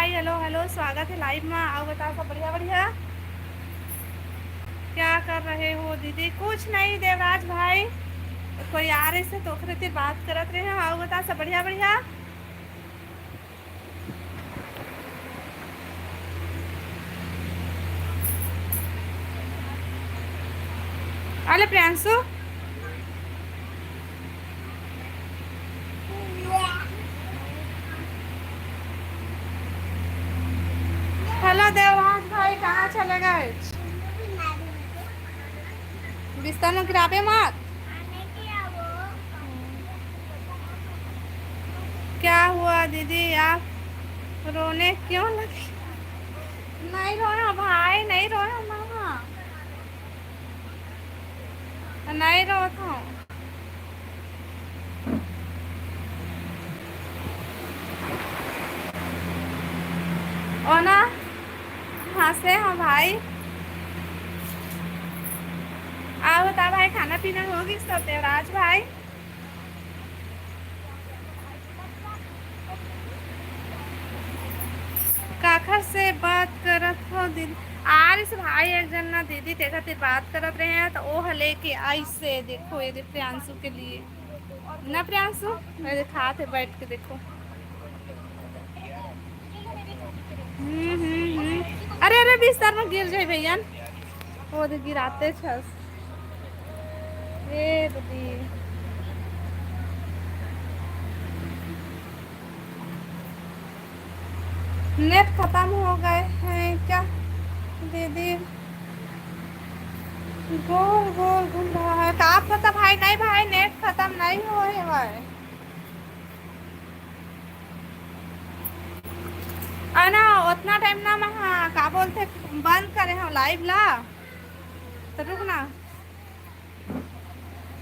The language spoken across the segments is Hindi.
भाई। हेलो हेलो, स्वागत है लाइव में। आओ बताओ, सब बढ़िया बढ़िया। क्या कर रहे हो दीदी? कुछ नहीं देवराज भाई, कोई आ रहे से तो ओकरे से बात करत रहे हैं। आओ बताओ, सब बढ़िया बढ़िया। अरे प्रियांशु, हेलो देवराज भाई, कहाँ चले गए? बिस्तर में गिराबे मत। क्या हुआ दीदी, आप रोने क्यों लगे? नहीं रोना भाई, नहीं रोना मामा, नहीं रो तो। और ना हंसे हो भाई। आओ बता भाई, खाना पीना होगी सब देवराज भाई? काखर से बात करत हो दीदी? आरिस भाई एक जन ना दीदी तेरा ते बात करत रहे हैं तो वो लेके आई से देखो, ये प्रियांशु के लिए ना। प्रियांशु मेरे हाथ है, बैठ के देखो। अरे अरे, बिस्तर में गिर जाए भैया। वो तो गिराते छस। ए दीदी, नेट खत्म हो गए हैं क्या दीदी? गोल गोल घूम रहा है का पता भाई? नहीं भाई, नेट खत्म नहीं हो है भाई। ना उतना टाइम ना मैं, हाँ का बोलते, बंद करे हम लाइव ला। तो रुक ना,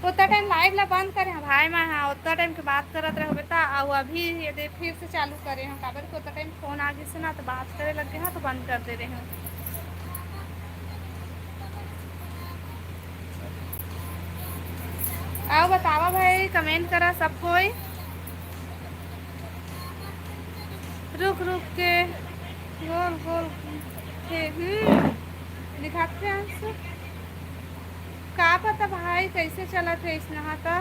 उतना टाइम लाइव ला बंद करे हैं भाई। मैं हाँ उतना टाइम के बात करत रहे बेटा। और अभी ये फिर से चालू करे हैं काबर को उतना टाइम फोन आगे से ना तो बात करे लगे हैं तो बंद कर दे रहे हैं। आओ बतावा भाई, कमेंट करा सब कोई। रुक रुक के गोल गोल के दिखाते हैं। का पता भाई कैसे चला थे इस नहा का।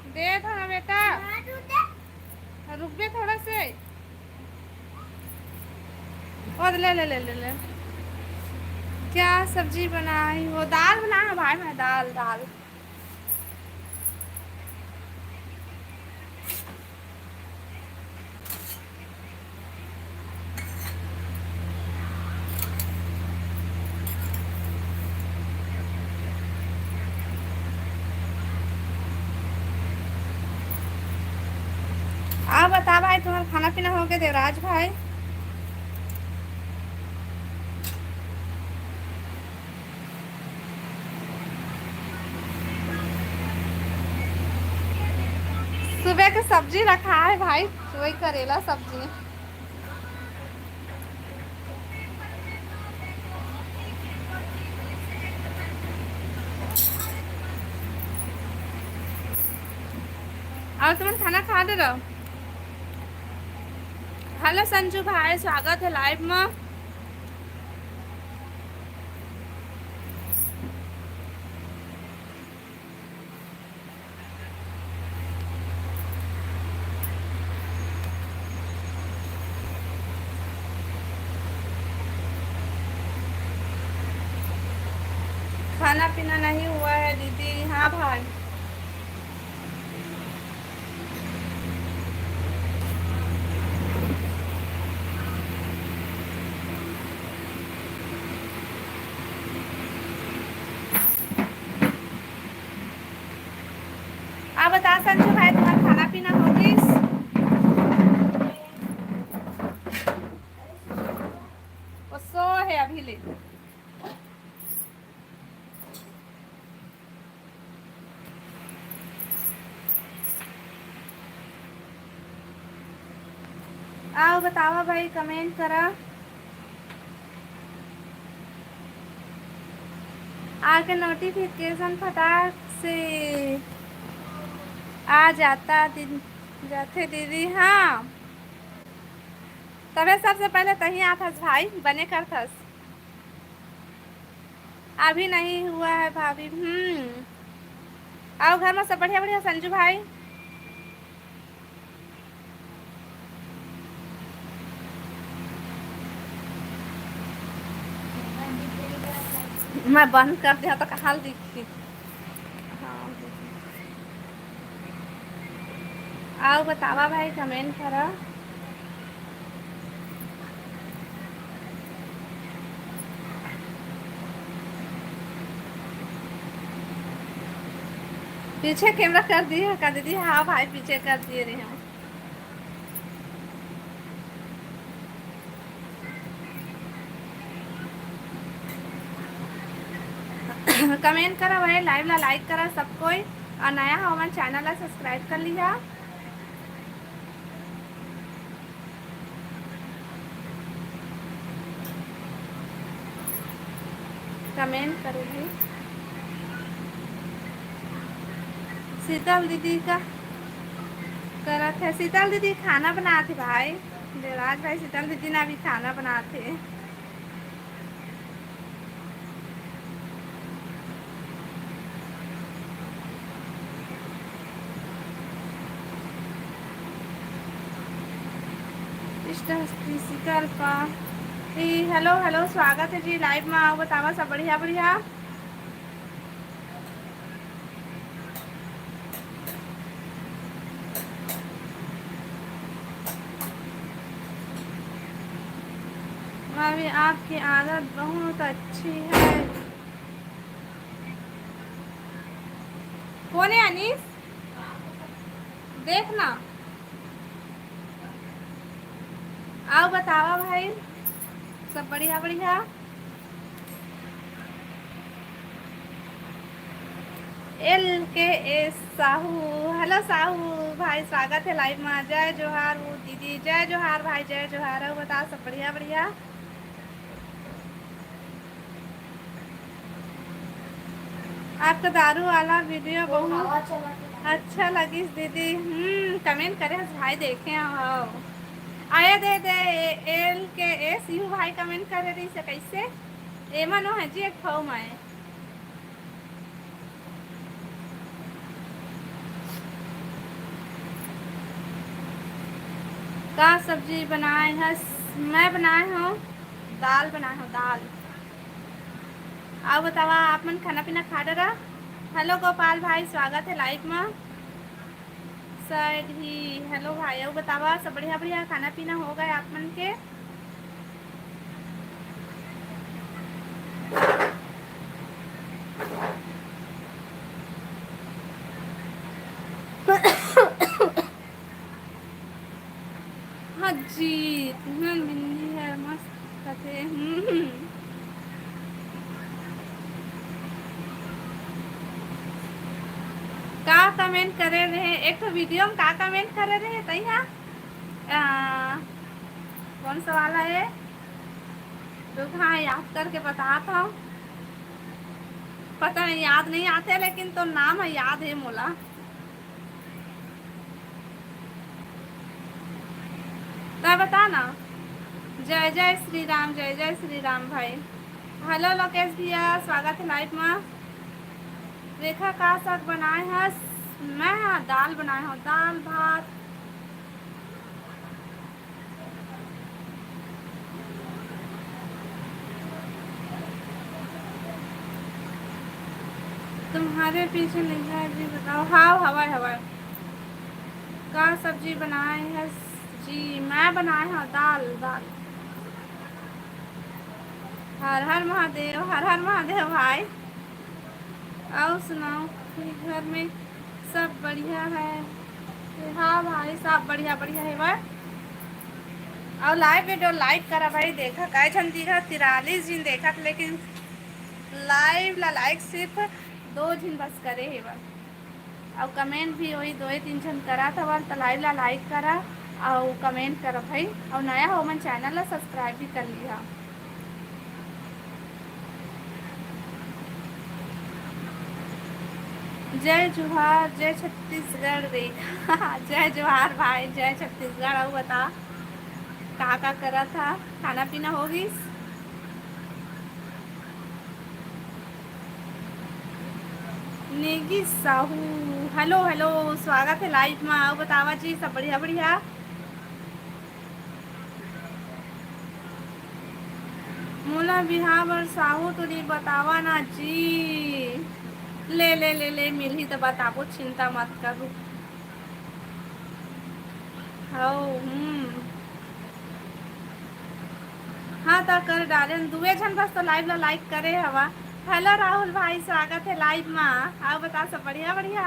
दे दो ना बेटा, रुक बे थोड़ा से। और ले ले ले ले ले। क्या सब्जी बनाई? वो दाल बनाया भाई, मैं दाल दाल। आप बता भाई, तुम्हारा खाना पीना हो गया देवराज भाई? सुबह का सब्जी रखा है भाई, वही करेला सब्जी। और तुम खाना खा दे रहो? हेलो संजू भाई, स्वागत है लाइव में। खाना पीना नहीं हुआ है दीदी? हाँ भाई। आप बता संजू भाई, तुम्हारा खाना पीना हो गई? वो सो है अभी ले। आओ बतावा भाई, कमेंट करा। आके नोटिफिकेशन फटाक से आ जाता दिन जाते दीदी। हाँ तबे सबसे पहले तही आथस भाई बने कर थस। अभी नहीं हुआ है भाभी। आओ घर में सब बढ़िया बढ़िया संजू भाई। मैं बंद कर दिया तो कहाँ दिखती। हाँ आओ बतावा भाई कमेंट करा। पीछे कैमरा कर दिए कर दीदी। हाँ भाई पीछे कर दिए रहे हम। कमेंट करा भाई लाइव ला लाइक करा सब कोई और नया हो हमारे चैनल ला सब्सक्राइब कर लिया। कमेंट करो भाई। शीतल दीदी का करत है। शीतल दीदी खाना बनाते भाई। देवराज भाई शीतल दीदी ने अभी खाना बनाते। शीतल का हेलो हेलो स्वागत है जी लाइव में। आओ बतावा सब बढ़िया बढ़िया। भाभी आपकी आदत बहुत अच्छी है। कौन है अनीस देखना। आओ बतावा भाई सब बढ़िया बढ़िया। एल के एस साहू हेलो साहू भाई स्वागत है लाइव में। जय जोहार वो दीदी जय जोहार भाई जय जोहार। आओ बताओ सब बढ़िया बढ़िया। आपका दारू वाला वीडियो बहुत अच्छा लगी दीदी। कमेंट करे भाई देखे आओ। आया दे दे एल के एस यू भाई कमेंट करे रही से कैसे एमन हो है जी एक फाउ में। का सब्जी बनाए है। मैं बनाए हूँ दाल बनाए हूँ दाल। आओ बतावा आप मन खाना पीना खा डरा। हेलो गोपाल भाई स्वागत है लाइव में। शायद ही हेलो भाई। आओ बतावा सब बढ़िया बढ़िया खाना पीना हो गए आप मन के। हाँ जी बिंदी है मस्त कथे। का कमेंट करे रहे एक तो वीडियो में का कमेंट करे रहे तैया कौन सा वाला है तो हाँ याद करके बताता हूँ। पता नहीं याद नहीं आते लेकिन तो नाम है याद है मोला। तो बता ना। जय जय श्री राम भाई। हेलो लोकेश भैया स्वागत है लाइव में। रेखा का साग बनाए है। मैं दाल बनाए हूँ दाल भात। तुम्हारे पीछे लिखा है जी बताओ। हाँ हवाई हवाई का सब्जी बनाए है जी। मैं बनाए हूँ दाल दाल। हर हर महादेव भाई। आओ सुनाओ घर में सब बढ़िया है। हाँ भाई सब बढ़िया बढ़िया है भाई। और लाइव वीडियो लाइक करा भाई देखा काय जन दिखा 43 जिन देखा लेकिन लाइव ला लाइक सिर्फ 2 जिन बस करे है बस। और कमेंट भी वही 2 3 जन करा था बस। तो लाइव ला लाइक करा और कमेंट करा भाई और नया हो मन चैनल ला सब्सक्राइब भी कर लिया। जय जोहार जय छत्तीसगढ़ रेखा। जय जोहार भाई जय छत्तीसगढ़। और बता का करा था? खाना पीना हो गई? नेगी साहू, हेलो हेलो, स्वागत है लाइव में। आओ बतावा जी, सब बढ़िया बढ़िया। मोला बिहार बर साहू तो नहीं बतावा ना जी। ले मिली तो बताबो, चिंता मत करो। हाँ हाँ तो कर डाले दुए जन बस तो लाइव ला लाइक करे हवा। हेलो राहुल भाई, स्वागत है लाइव में। आओ बता, सब बढ़िया बढ़िया।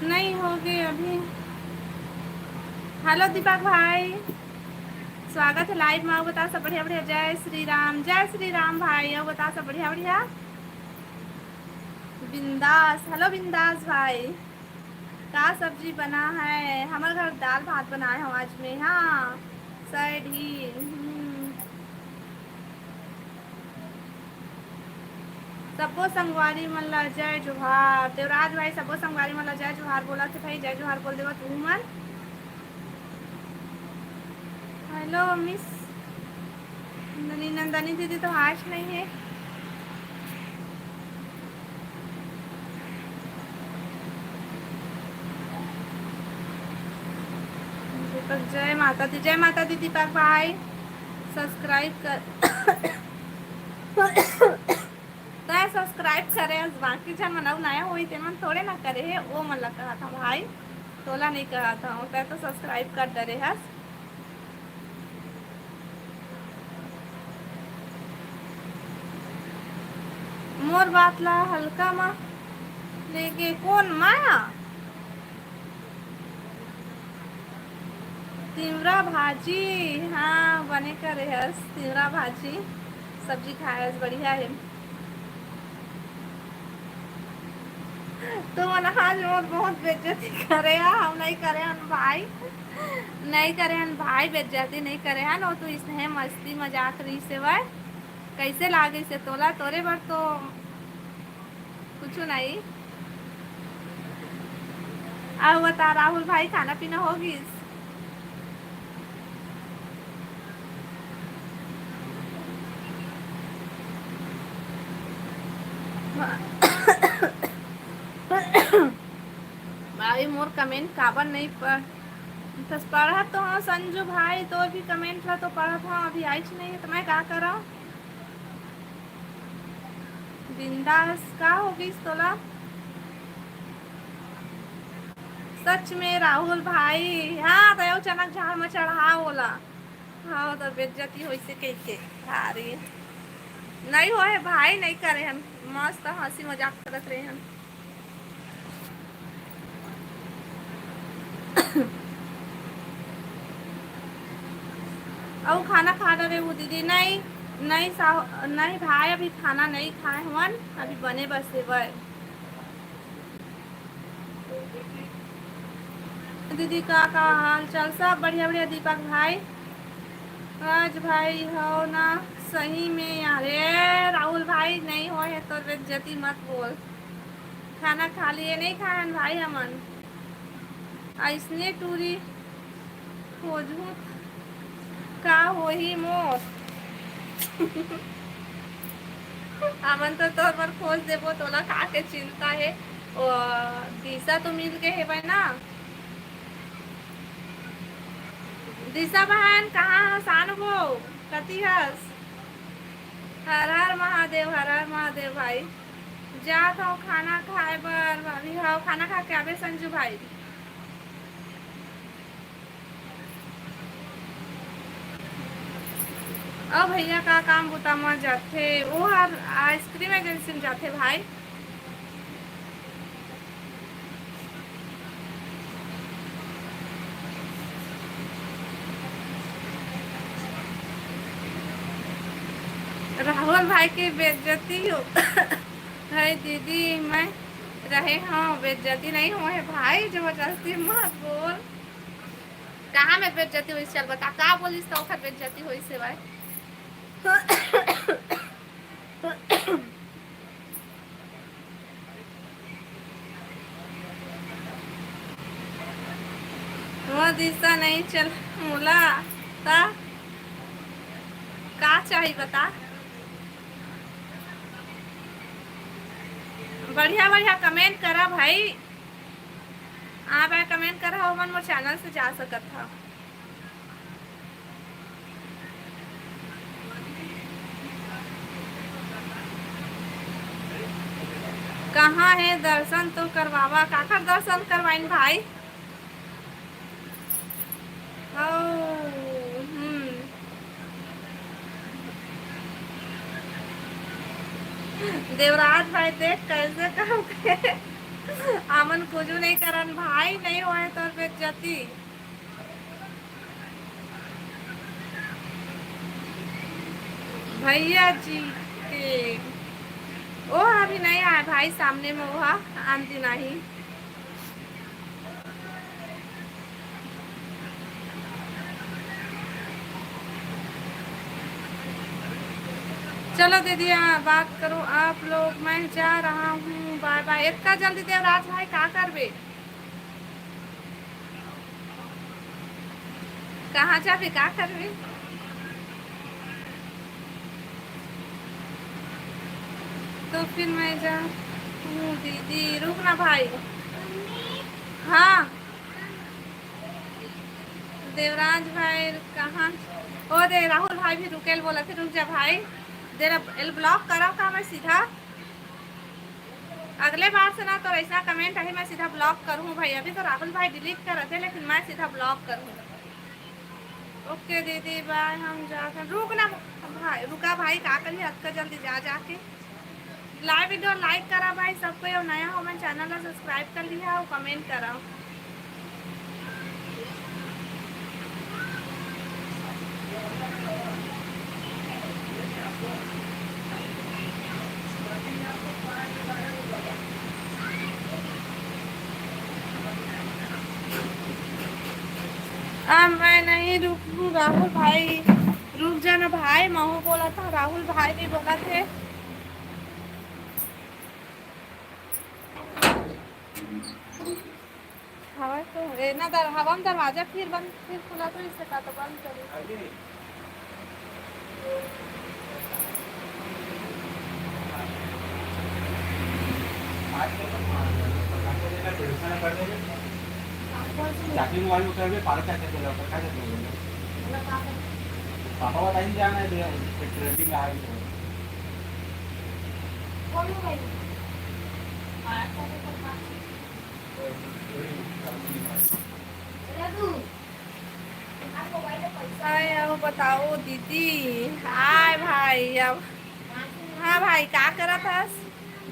नहीं होगी अभी। हेलो दीपक भाई, स्वागत है लाइव में। आओ बता, सब बढ़िया बढ़िया। जय श्री राम भाई। आओ बता, सब बढ़िया बढ़िया। बिंदास, हेलो बिंदास भाई। का सब्जी बना है? हमारे घर दाल भात बनाए हम आज में। हाँ सैड ही। सबो संगवारी मन ला जय जोहार। देवराज भाई, सबो संगवारी मन ला जय जोहार बोला थे भाई। जय जोहार बोल देवा तू मन। हेलो मिस नंदनी दीदी तो आज नहीं है। दीपक, जय माता दी, जय माता दी दीपक भाई। सब्सक्राइब कर तो सब्सक्राइब करे। बाकी जन मन नया हुई थे मन थोड़े ना करे है, वो मन लग कहा था भाई। तोला नहीं कहा था मैं तो सब्सक्राइब कर डरे हस। मोर बात ला हल्का मा लेके कौन माया? तिवरा भाजी, हाँ बने करे हस तिवरा भाजी। सब्जी खाए बढ़िया है। तो मन आज मोर बहुत बेइज्जती करे हा। हम नहीं करे हन भाई, नहीं करे हन भाई, बेइज्जती नहीं करे हन। और तू इसने मस्ती मजाक रही से वह कैसे लागे से तोला? तोरे बर तो कुछ नहीं। अब बता राहुल भाई, खाना पीना होगी? भाई मोर कमेंट काबर नहीं पढ़ा तो हाँ संजू भाई, तो भी कमेंट ला तो पढ़ा था, अभी आई नहीं है तो मैं क्या करा? बिंदास का होगी तोला? सच में राहुल भाई, हाँ तो चनक झाड़ में चढ़ा बोला। हाँ तो बेइज्जती हो से कैसे हारी नहीं हो है भाई, नहीं करे हम। मस्त हंसी मजाक करत रहे हम। और खाना खा रहे वो दीदी? नहीं नहीं नहीं भाई, अभी खाना नहीं खाए हवन, अभी बने बस वह। दीदी का हाल चाल? सब बढ़िया बढ़िया दीपक भाई। राज भाई हो ना? सही में अरे राहुल भाई, नहीं हो है तो बेइज्जती मत बोल। खाना खा लिए? नहीं खाए भाई हमन। ऐसने टूरी खोजू का हो ही मोर। हमन तो तोर पर खोज देबो, तोला का के चिंता है। दिशा तो मिल के है भाई ना। दिशा बहन कहाँ हस? आनबो कती हस? हर हर महादेव, हर हर महादेव भाई। जात हो खाना खाए बर भाभी। हो खाना खा के आबे संजू भाई। अब भैया का काम बुता मर जाते, वो हर आइसक्रीम एजेंसी में जाते भाई। राहुल भाई की बेइज्जती हो है दीदी, मैं रहे हाँ बेइज्जती नहीं हो है भाई, जबरदस्ती मत बोल। कहाँ में बेइज्जती हुई? चल बता का बोलिस तो ओखर बेइज्जती हुई से भाई। वो दिशा नहीं चल मुला ता का चाहिए बता। बढ़िया बढ़िया कमेंट करा भाई। आप कमेंट करा हो मन मोर चैनल से जा सकत था। कहाँ है दर्शन तो करवावा काकर दर्शन करवाइन भाई। देवराज भाई देख कैसे काम के आमन कुछ नहीं करन भाई नहीं होए तो बेइज्जती। भैया जी के ओ अभी नहीं आया भाई सामने में वो आंधी नहीं। चलो दीदी बात करो आप लोग मैं जा रहा हूँ बाय बाय। इतना जल्दी देवराज भाई का करबे कहाँ जाबे का करबे। तो फिर मैं जा दीदी रुक ना भाई। हाँ देवराज भाई कहाँ ओ दे राहुल भाई भी रुकेल बोला थे रुक जा भाई। तेरा ब्लॉक करा का मैं सीधा अगले बार से ना तो ऐसा कमेंट है मैं सीधा ब्लॉक करूँ भाई। अभी तो राहुल भाई डिलीट कर रहे थे लेकिन मैं सीधा ब्लॉक करूँ। ओके दीदी बाय हम जाकर रुक ना भाई रुका भाई का करिए हद का जल्दी जा जाके लाइव वीडियो लाइक करा भाई सबको नया हो मैं चैनल सब्सक्राइब कर लिया और कमेंट करा। मैं नहीं रुकूँ राहुल भाई रुक जाना भाई। महू बोला था राहुल भाई भी बोला थे। हवा तो ना हवा में दरवाजा फिर बंद फिर खुला तो इससे का तो बंद करो। चाकरी वाली कर पार्क काय पापा बताइए जाना है ट्रेडिंग आ अब बताओ दीदी हाय भाई अब हाँ भाई क्या करा था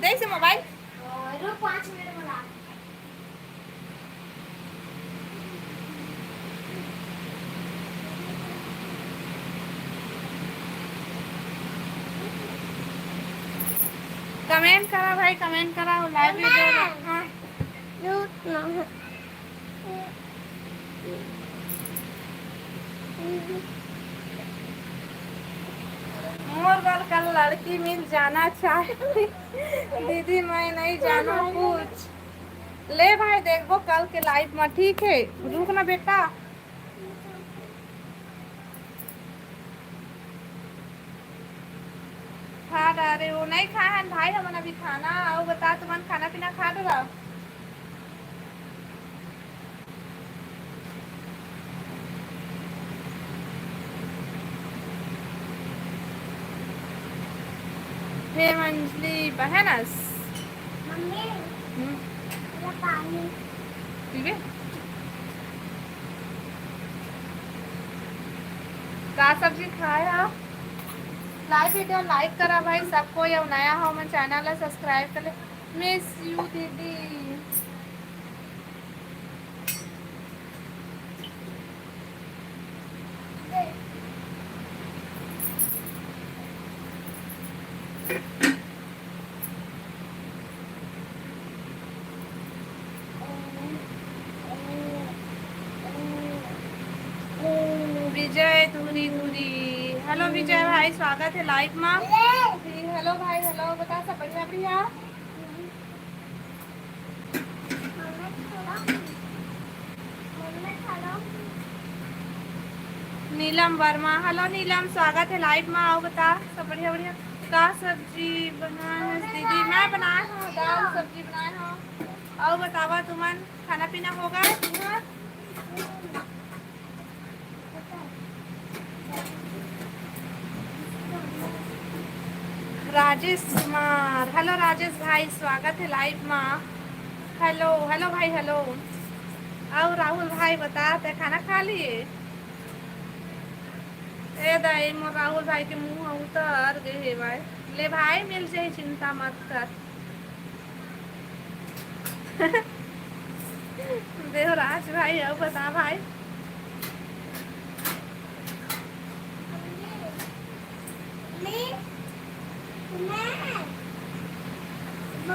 देख से मोबाइल रुक 5 मिनट बोला। कमेंट करा भाई कमेंट करा लाइव वीडियो। हाँ मोर घर कल लड़की मिल जाना चाहिए दीदी मैं नहीं जाना कुछ ले भाई देखो कल के लाइव में ठीक है रुक ना बेटा। खा डाले वो नहीं खाए हैं भाई हमने अभी खाना और बता तुम्हारा खाना पीना खा डाला। हे मंजली बहनस मम्मी मेरा पानी पीबे का सब्जी खाया। लाइव वीडियो लाइक करा भाई सबको या नया हो मैं चैनल सब्सक्राइब कर ले। मिस यू दीदी विजय धुरी धुरी हेलो विजय भाई स्वागत है लाइव में। हेलो भाई हेलो बता सब बढ़िया बढ़िया। हेलो नीलम वर्मा, हेलो नीलम, स्वागत है लाइव में। आओ बता, सब बढ़िया बढ़िया। का सब्जी बनाए है दीदी? मैं बनाए हूँ दाल सब्जी बनाए हूँ। आओ बतावा तुमन, खाना पीना होगा तुम्हार? राजेश कुमार, हेलो राजेश भाई, स्वागत है लाइव में। हेलो हेलो भाई, हेलो। आओ राहुल भाई, बता ते खाना खा लिए? ए दाई मोर राहुल भाई के मुंह उतर गए हे भाई। ले भाई, मिल जाए, चिंता मत कर। देवराज भाई, अब बता भाई।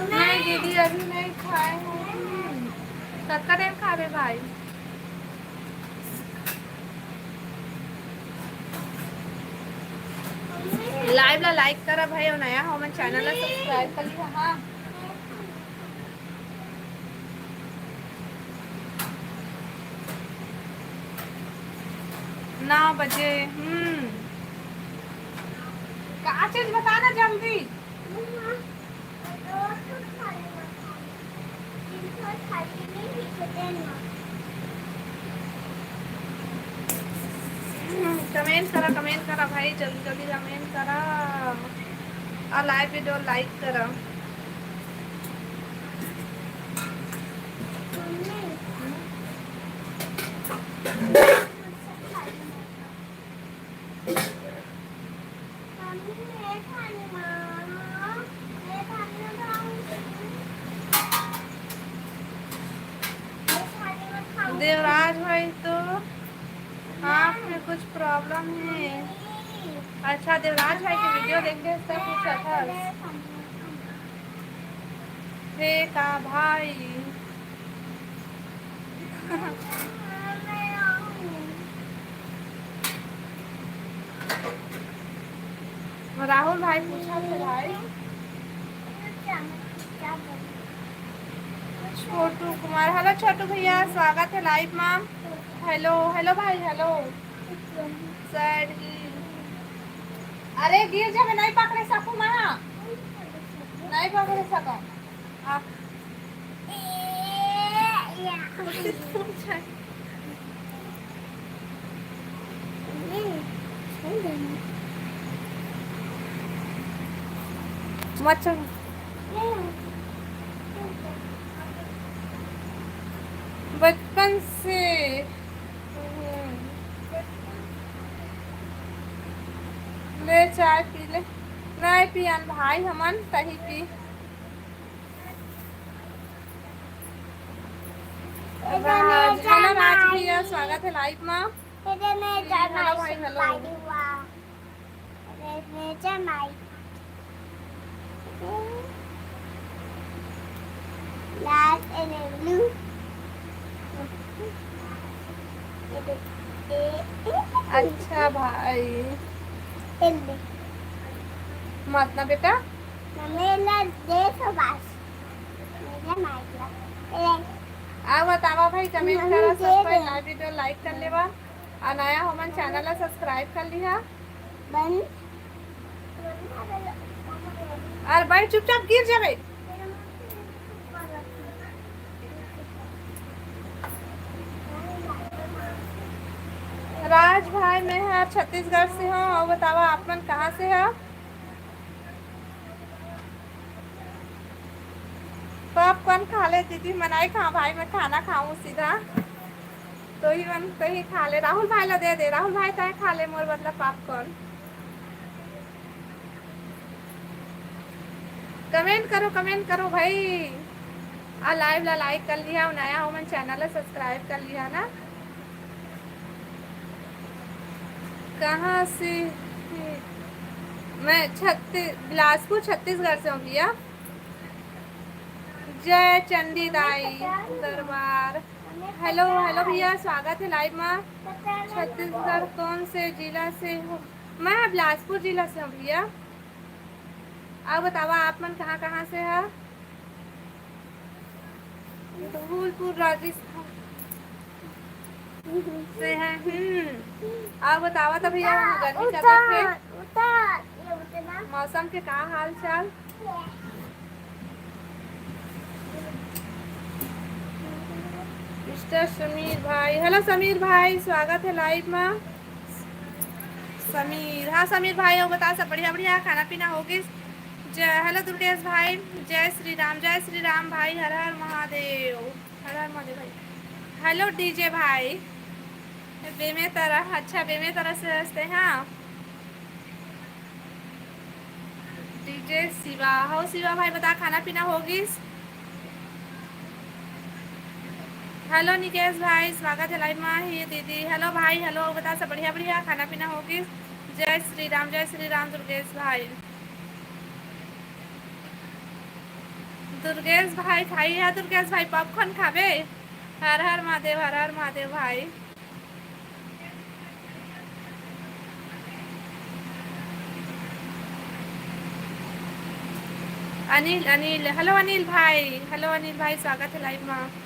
नहीं दीदी, अभी नहीं खाए हूँ। कब का टाइम खावे भाई? लाइव ला लाइक करा भाई, और नया हो मन चैनल ला सब्सक्राइब कर लिया। हाँ 9 बजे। का चीज बताना जल्दी। कमेंट करा भाई, जल्दी जल्दी कमेंट करा और लाइव वीडियो लाइक करा। देवराज भाई, तो आँख में कुछ प्रॉब्लम है? अच्छा, देवराज भाई की वीडियो देख के सब पूछा था। हे का भाई। राहुल भाई पूछा थे भाई। छोटू कुमार, हेलो छोटू भैया, स्वागत है लाइव में। हेलो हेलो भाई, हेलो। सैड अरे गिर जावे, नहीं पकड़े सकूं मैं, नहीं पकड़े सकूं आप। मच्छर बचपन से ले चाय पी ले। नहीं पियन भाई, हमन तही पी। हेलो राज भैया, स्वागत है लाइव में। हेलो भाई, हेलो। अच्छा भाई, मत ना बेटा। आ बतावा भाई, कमेंट करा, सब्सक्राइब लाइव वीडियो लाइक कर लेवा और नया हमन चैनल ला सब्सक्राइब कर लिहा। और भाई चुपचाप गिर जावे। राज भाई, मैं है छत्तीसगढ़ से हूँ। और बतावा आप मन कहाँ से है? पॉपकॉर्न खा ले दीदी, मनाई खा भाई, मैं खाना खाऊं सीधा तो ही मन तो ही खा ले। राहुल भाई ला दे दे, राहुल भाई तय खा ले मोर बदला पॉपकॉर्न। कमेंट करो भाई, आ लाइव ला लाइक कर लिया, नया हो मन चैनल ला सब्सक्राइब कर लिया ना। कहाँ से? मैं बिलासपुर छत्तीसगढ़ से हूँ भैया। जय चंडी दाई दरबार। हेलो हेलो भैया, स्वागत है लाइव में। छत्तीसगढ़ कौन से जिला से हो? मैं बिलासपुर जिला से हूँ भैया। आप बतावा आप मन कहाँ से है? धौलपुर राजस्थान। से है आप बतावा तो भैया वहाँ गर्मी का उतर देखे उतर ये उतना मौसम के का हाल चाल। मिस्टर समीर भाई, हेलो समीर भाई, स्वागत है लाइव में। समीर, हाँ समीर भाई हो बता सब बढ़िया बढ़िया खाना पीना होगी। जय, हेलो दुर्गेश भाई, जय श्री राम भाई, हर हर महादेव, हर हर महादेव भाई। हेलो डीजे भाई, बेमे तरह, अच्छा बेमे तरह से हंसते हैं हाँ। डीजे शिवा, हो शिवा भाई बता खाना पीना होगी। हेलो निकेश भाई, स्वागत है लाइव में ही दीदी। हेलो भाई, हेलो बता सब बढ़िया बढ़िया खाना पीना होगी। जय श्री राम दुर्गेश भाई। दुर्गेश भाई खाई है, दुर्गेश भाई पॉपकॉर्न खावे। हर हर महादेव भाई। अनिल, हेलो अनिल भाई, स्वागत है लाइव में।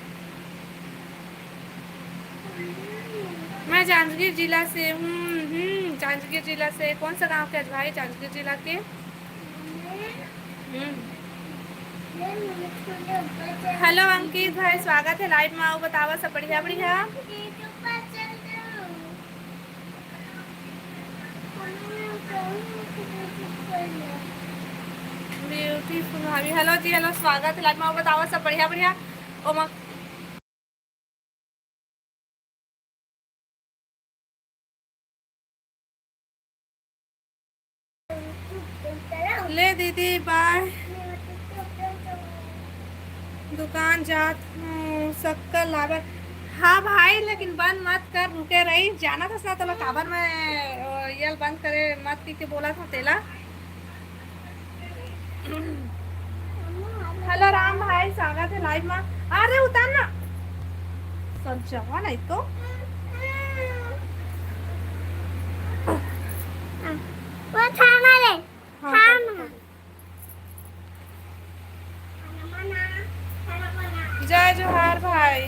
मैं जांजगीर जिला से हूँ, जांजगीर जिला से। कौन सा गांव के भाई जांजगीर जिला के? हेलो अंकित भाई, स्वागत है लाइव में। आओ बतावा सब बढ़िया बढ़िया। ब्यूटीफुल भाभी, हेलो जी, हेलो स्वागत है लाइव में। आओ बतावा सब बढ़िया बढ़िया। ओ ले दीदी बाय, दुकान जात हूँ शक्कर लावर। हाँ भाई लेकिन बंद मत कर, रुके रही जाना था ना तो काबर में ये बंद करे मत की के बोला था तेला। हेलो राम भाई, स्वागत है लाइव में। अरे उतारना सब जवा नहीं तो वो खाना ले हाँ, खाना जय जोहार भाई।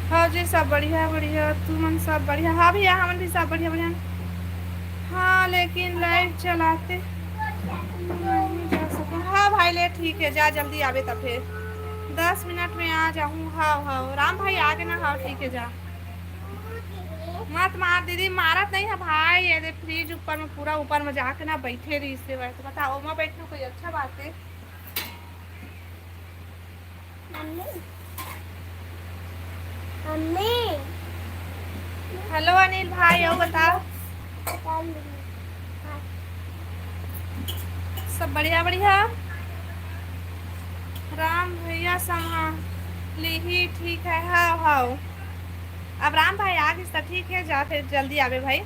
हाँ जी सब बढ़िया बढ़िया, तुमन सब बढ़िया? हाँ भैया हमन भी सब बढ़िया बढ़िया। हाँ लेकिन लाइव चलाते नहीं जा सकूँ। हाँ भाई ले ठीक है, जा जल्दी आवे तब फिर 10 मिनट में आ जाऊँ। हाँ हाँ राम भाई आ गए ना, हाँ ठीक है जा। मत मार दीदी, मारत नहीं है भाई, ये फ्रिज ऊपर में पूरा ऊपर में जाके ना बैठे रही इससे तो बताओ मैं बैठना कोई अच्छा बात है? हेलो अनिल भाई, आओ बताओ सब बढ़िया बढ़िया। राम भैया संभाली ही ठीक है। हाँ हाँ अब राम भाई आ गए तो ठीक है, जा फिर जल्दी आवे भाई।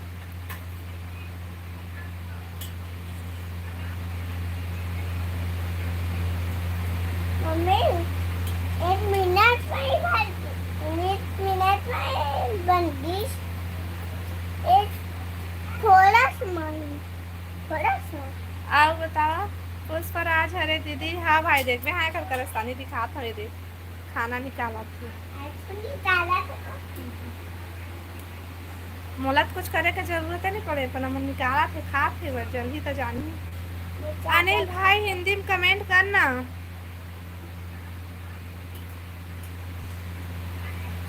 मम्मी 1 मिनट में 1 मिनट में बंदिश एक थोड़ा सा आओ बताओ उस पर आज हरे दीदी। हाँ भाई देख में हाँ कर करस्तानी दिखा था दे खाना निकाला थी मोला तो कुछ करे का जरूरत नहीं पड़े, पर हम निकाला थे खा थे वह जल्दी तो जानी। अनिल भाई हिंदी में कमेंट करना।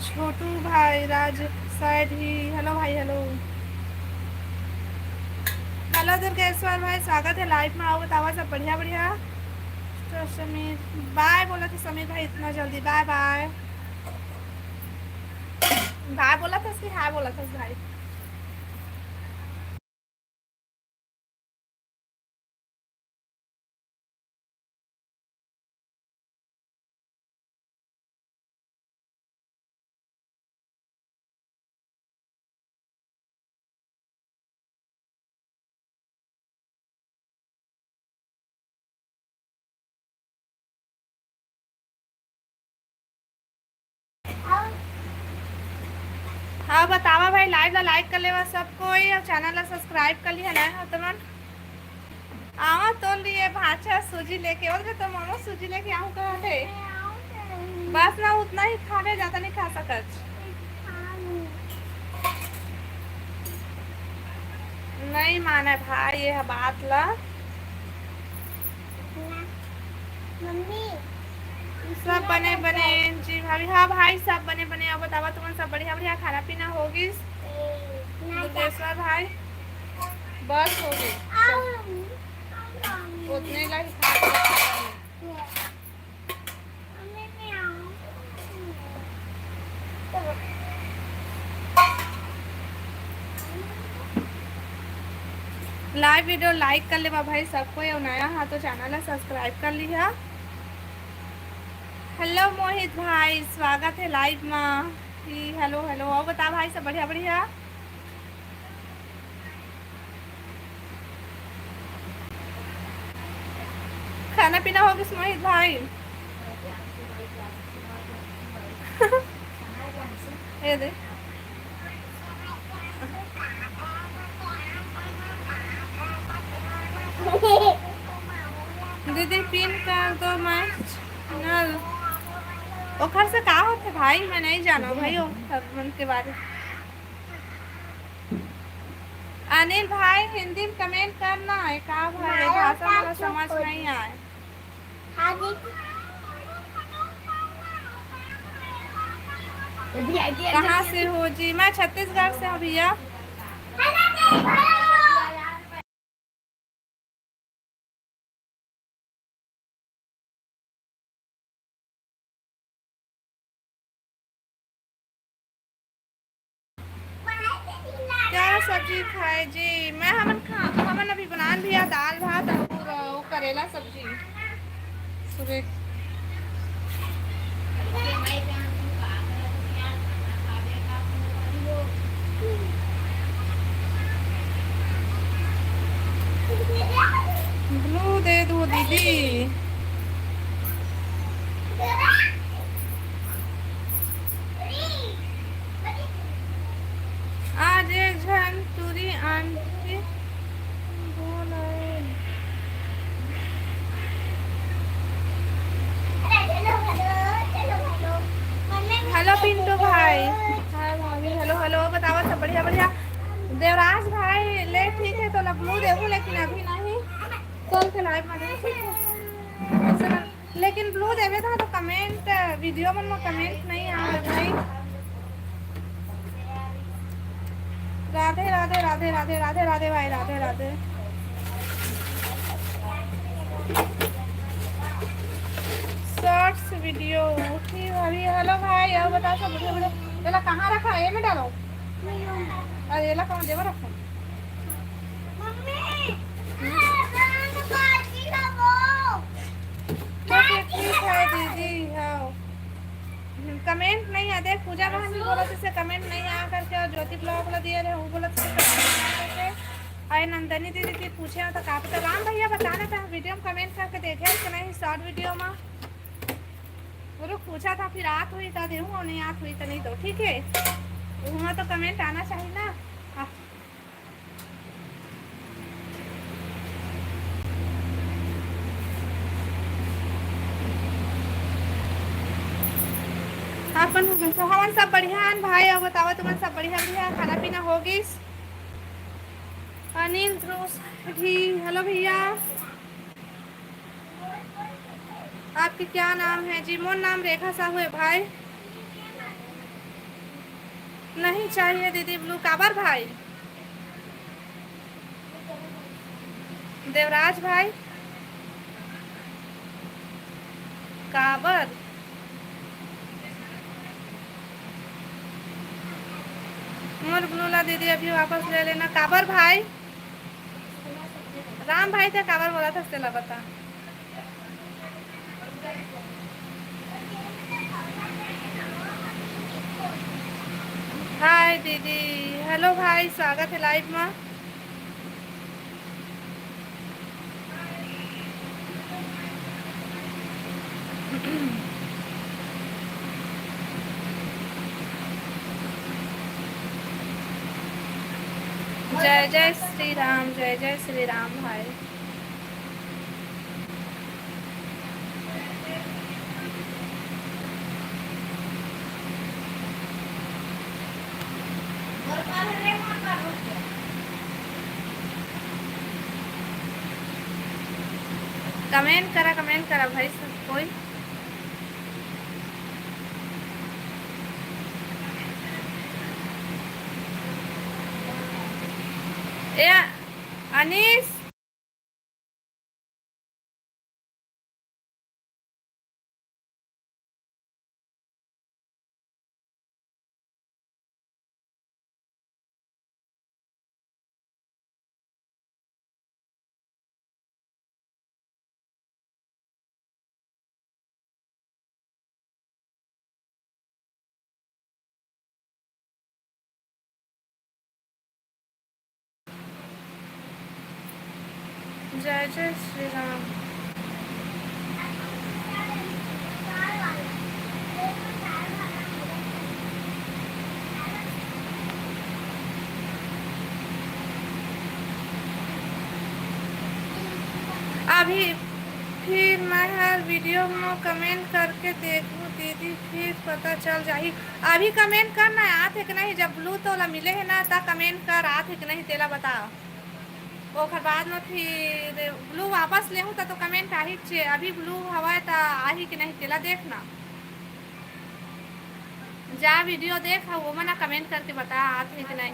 छोटू भाई राज शायद ही, हेलो भाई हेलो। हेलो दुर्गेश्वर भाई, स्वागत है लाइव में। आओ बतावा सब बढ़िया बढ़िया। तो समीर बाय बोला था, समीर भाई इतना जल्दी बाय बाय बाय बोला था उसकी, हाय बोला था भाई। हाँ बतावा भाई, लाइव ला लाइक कर लेवा सब कोई और चैनल ला सब्सक्राइब कर लिया ना तुमन। भाचा सूजी लेके और तो मामा सूजी लेके आऊं कहा थे बस ना उतना ही खाने ज्यादा नहीं खा सकत नहीं माने भाई ये बात ला मम्मी सब बने बने जी भाभी हाँ भाई सब बने बने अब बतावा तुम सब बढ़िया बढ़िया खाना पीना होगी दुर्गेश्वर भाई बस होगी उतने ला ही लाइव वीडियो लाइक कर ले भाई सबको ये नया हाँ तो चैनल सब्सक्राइब कर लिया हेलो मोहित भाई स्वागत है लाइव में हेलो हेलो और बता भाई सब बढ़िया बढ़िया खाना पीना होगा मोहित भाई ये दे दीदी पिन कर दो मैच नल ओखर से का होते भाई मैं नहीं जाना भाई ओखर के बारे अनिल भाई हिंदी में कमेंट करना है का भाई भाषा मेरा समझ नहीं आए कहाँ से हो जी मैं छत्तीसगढ़ से हूँ भैया क्या सब्जी खाए जी मैं हमन अभी बनान भी दाल भात और करेला सब्जी सुबह ब्लू दे दो दीदी आज एक जन टूरी आंटी हेलो पिंटू भाई हाय भाभी हेलो हेलो बताओ सब बढ़िया बढ़िया देवराज भाई ले ठीक है तो ब्लू देखूं लेकिन अभी नहीं कल के लाइव में देखो लेकिन ब्लू देवे था तो कमेंट वीडियो में कमेंट नहीं आ भाई राधे राधे राधे राधे राधे राधे भाई राधे राधे शॉर्ट्स वीडियो ठीक भाभी हेलो भाई अब बता सब बढ़िया बढ़िया ये कहाँ रखा है में डालो अरे ये कहाँ देवा रखा ठीक है दीदी हाँ कमेंट नहीं आ देख पूजा बहन भी बोला जैसे कमेंट नहीं आ करके और ज्योति ब्लॉग वाला दिया रहे वो बोला करके अरे नंदनी दीदी थी पूछे तो कहा पता राम भैया बताना था वीडियो में कमेंट करके देखे कि नहीं शॉर्ट वीडियो में वो लोग पूछा था फिर रात हुई तो देखूँ और नहीं रात हुई तो नहीं तो ठीक है वहाँ तो कमेंट आना चाहिए ना अपन हमन सब बढ़िया है भाई और बताओ तुमन सब बढ़िया बढ़िया खाना पीना होगी अनिल जी हेलो भैया आपके क्या नाम है जी मोर नाम रेखा साहू है भाई नहीं चाहिए दीदी ब्लू काबर भाई देवराज भाई काबर मोर ब्लूला दीदी अभी वापस ले लेना काबर भाई राम भाई थे काबर बोला था इससे बता हाय दीदी हेलो भाई स्वागत है लाइव में जय जय श्री राम भाई कमेंट करा भाई सब कोई। ए अनीस जय जय श्री राम। अभी फिर मैं हर वीडियो में कमेंट करके देखूँ दीदी, फिर पता चल जाही। अभी कमेंट करना है आते कि नहीं, जब ब्लू तोला मिले है ना ता कमेंट कर आते कि नहीं तेला बताओ। ओकर बाद में फिर ब्लू वापस लेहूँ तो कमेंट आही छे। अभी ब्लू हवा तो आही कि नहीं तेला देखना। जा वीडियो देख वो मना कमेंट करके बता आते कि नहीं।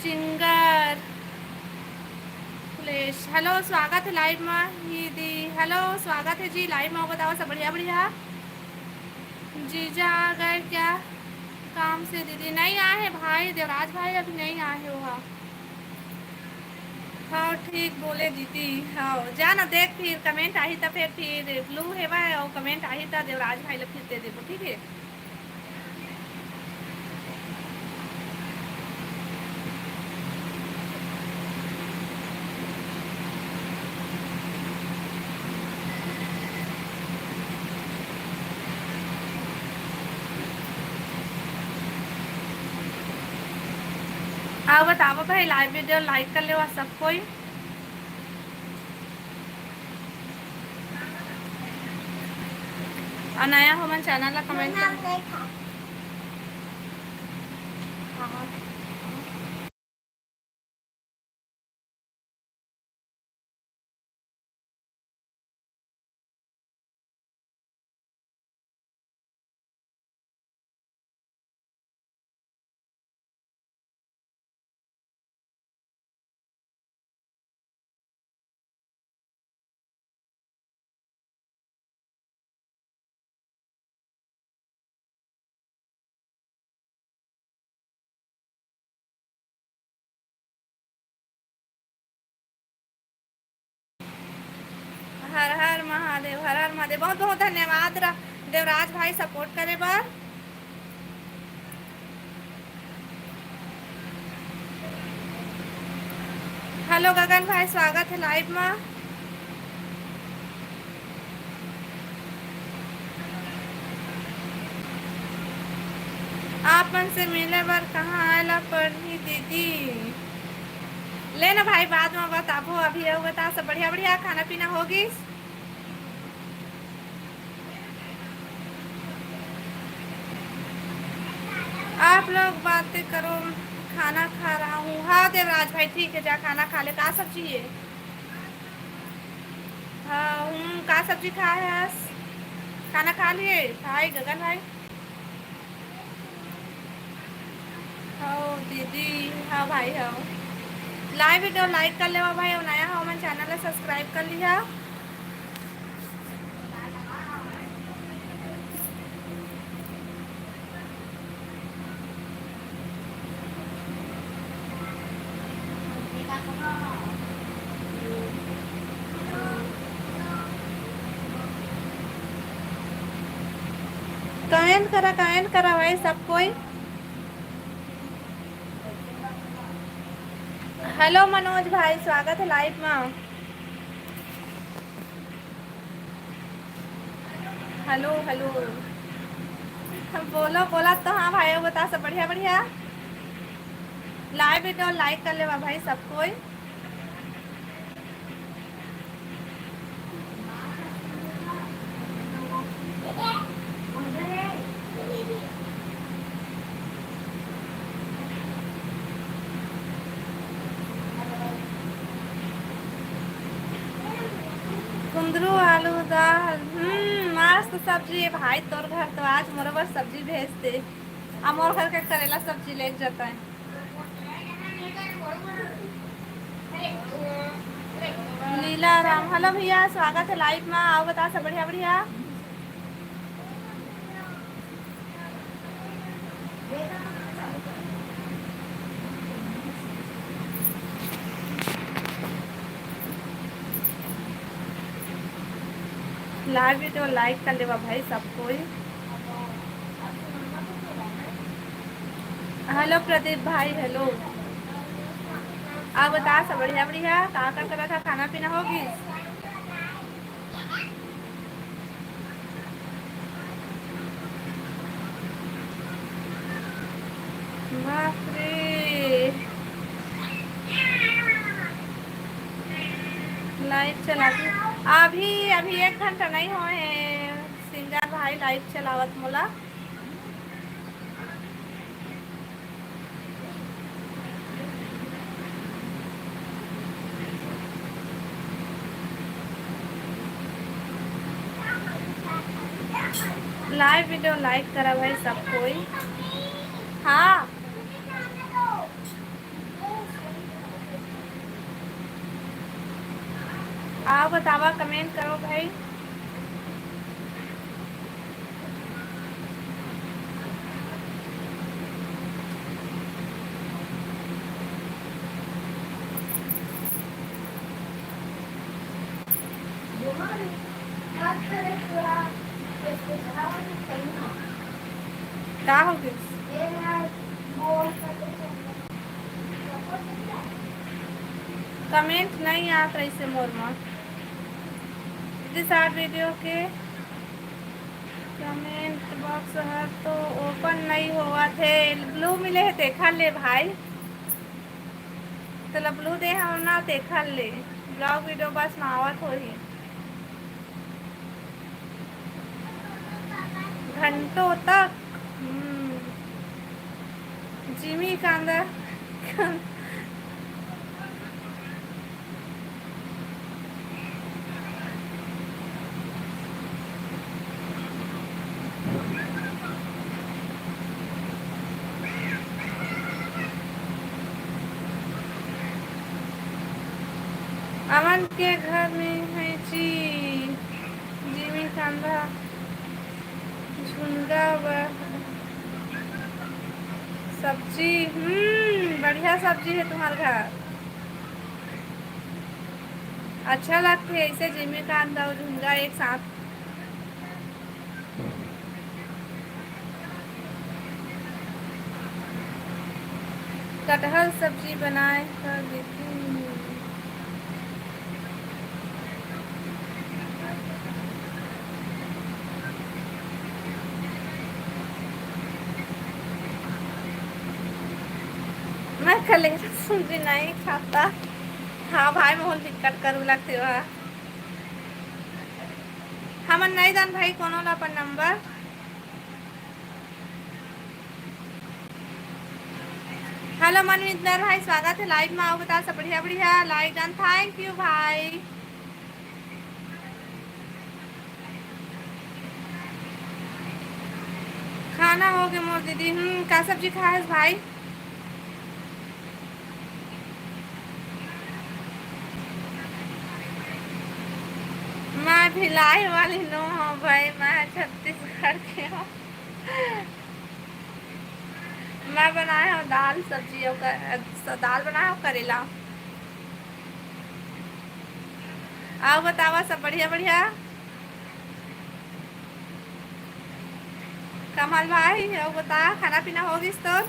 सिंगर प्लेस हेलो, स्वागत है लाइव में ही दी। हेलो स्वागत है जी लाइव में। बताओ सब बढ़िया बढ़िया। जीजा आ गए क्या काम से? दीदी नहीं आए हैं भाई, देवराज भाई अभी नहीं आए हैं वहाँ। हाँ ठीक बोले दीदी। हाँ जा ना देख, फिर कमेंट आई तो फिर ब्लू है वह और कमेंट आई तो देवराज भाई लोग फिर दे देबो, ठीक है। हाँ बताओ भाई, लाइव वीडियो लाइक कर ले सब कोई। और नया हो मन चैनल ला कमेंट कर। हर हर महादेव, हर हर महादेव। बहुत बहुत धन्यवाद देवराज भाई सपोर्ट करे बार। हेलो गगन भाई, स्वागत है लाइव में। आप मन से मिले बार कहाँ आयला पढ़ी दीदी? लेना भाई बाद में बताबो, अभी बता सब बढ़िया बढ़िया। खाना पीना होगी? आप लोग बातें करो, खाना खा रहा हूँ। हाँ देवराज भाई ठीक है, जा खाना खा ले। का सब्जी है? हाँ का सब्जी खाए है? खाना खा लिए भाई गगन भाई? हाँ दीदी। हाँ भाई हाँ। लाइव वीडियो लाइक कर ले भाई, और नया हो मन चैनल सब्सक्राइब कर लिया। कमेंट करा भाई सब कोई। हेलो मनोज भाई, स्वागत है लाइव में। हेलो हेलो बोलो बोला तो। हाँ भाई बता सब बढ़िया बढ़िया। लाइव वीडियो लाइक कर ले भाई सब कोई। कुंदरू आलू दाल मस्त सब्जी है भाई। तोर घर तो आज मोर बस सब्जी भेज दे। अब मोर घर के करेला सब्जी ले जाता है। लीला राम हेलो भैया, स्वागत है लाइव में। आओ बता सब बढ़िया बढ़िया। लाइव वीडियो लाइक कर लेवा भाई सब कोई। हेलो प्रदीप भाई हेलो। आप बता सब बढ़िया बढ़िया। कहाँ का करा था, खाना पीना होगी? बाप रे, लाइव चला अभी अभी 1 घंटा नहीं हुए हैं सिंगर भाई लाइव चलावत मोला। लाइव वीडियो लाइक करा भाई सब कोई। हाँ आओ बतावा, कमेंट करो भाई। क्या हो गया? कमेंट नहीं आता ऐसे मोर में। जिस वीडियो के कमेंट बॉक्स है तो ओपन नहीं हुआ थे। ब्लू मिले है देखा ले भाई। तो ब्लू दे हम ना देखा ले। ब्लॉग वीडियो बस ना आवत हो ही घंटों तक। जिमी का अंदर अमन के घर में है जी जिमी कांदा झुंगा सब्जी। बढ़िया सब्जी है तुम्हारे घर। अच्छा लगती है इसे जिमी कांदा और झुंगा एक साथ। कटहल सब्जी बनाए कर देती हूँ। मैं कलेजा सब्जी नहीं खाता। हाँ भाई बहुत दिक्कत करू लगते हो। हमन नहीं दान भाई कोनो ला अपन नंबर। हेलो मनविंदर भाई, स्वागत है लाइव में। आओ बता सब बढ़िया बढ़िया। लाइक डन, थैंक यू भाई। खाना हो गया मोर दीदी। क्या सब्जी खाया है भाई? मैं भिलाई वाली नो हूँ भाई, मैं छत्तीसगढ़ की हूँ। मैं बनाया हूँ दाल सब्जी और दाल बनाया हूँ करेला। आओ बतावा सब बढ़िया बढ़िया। कमल भाई आओ बता, खाना पीना होगी तो?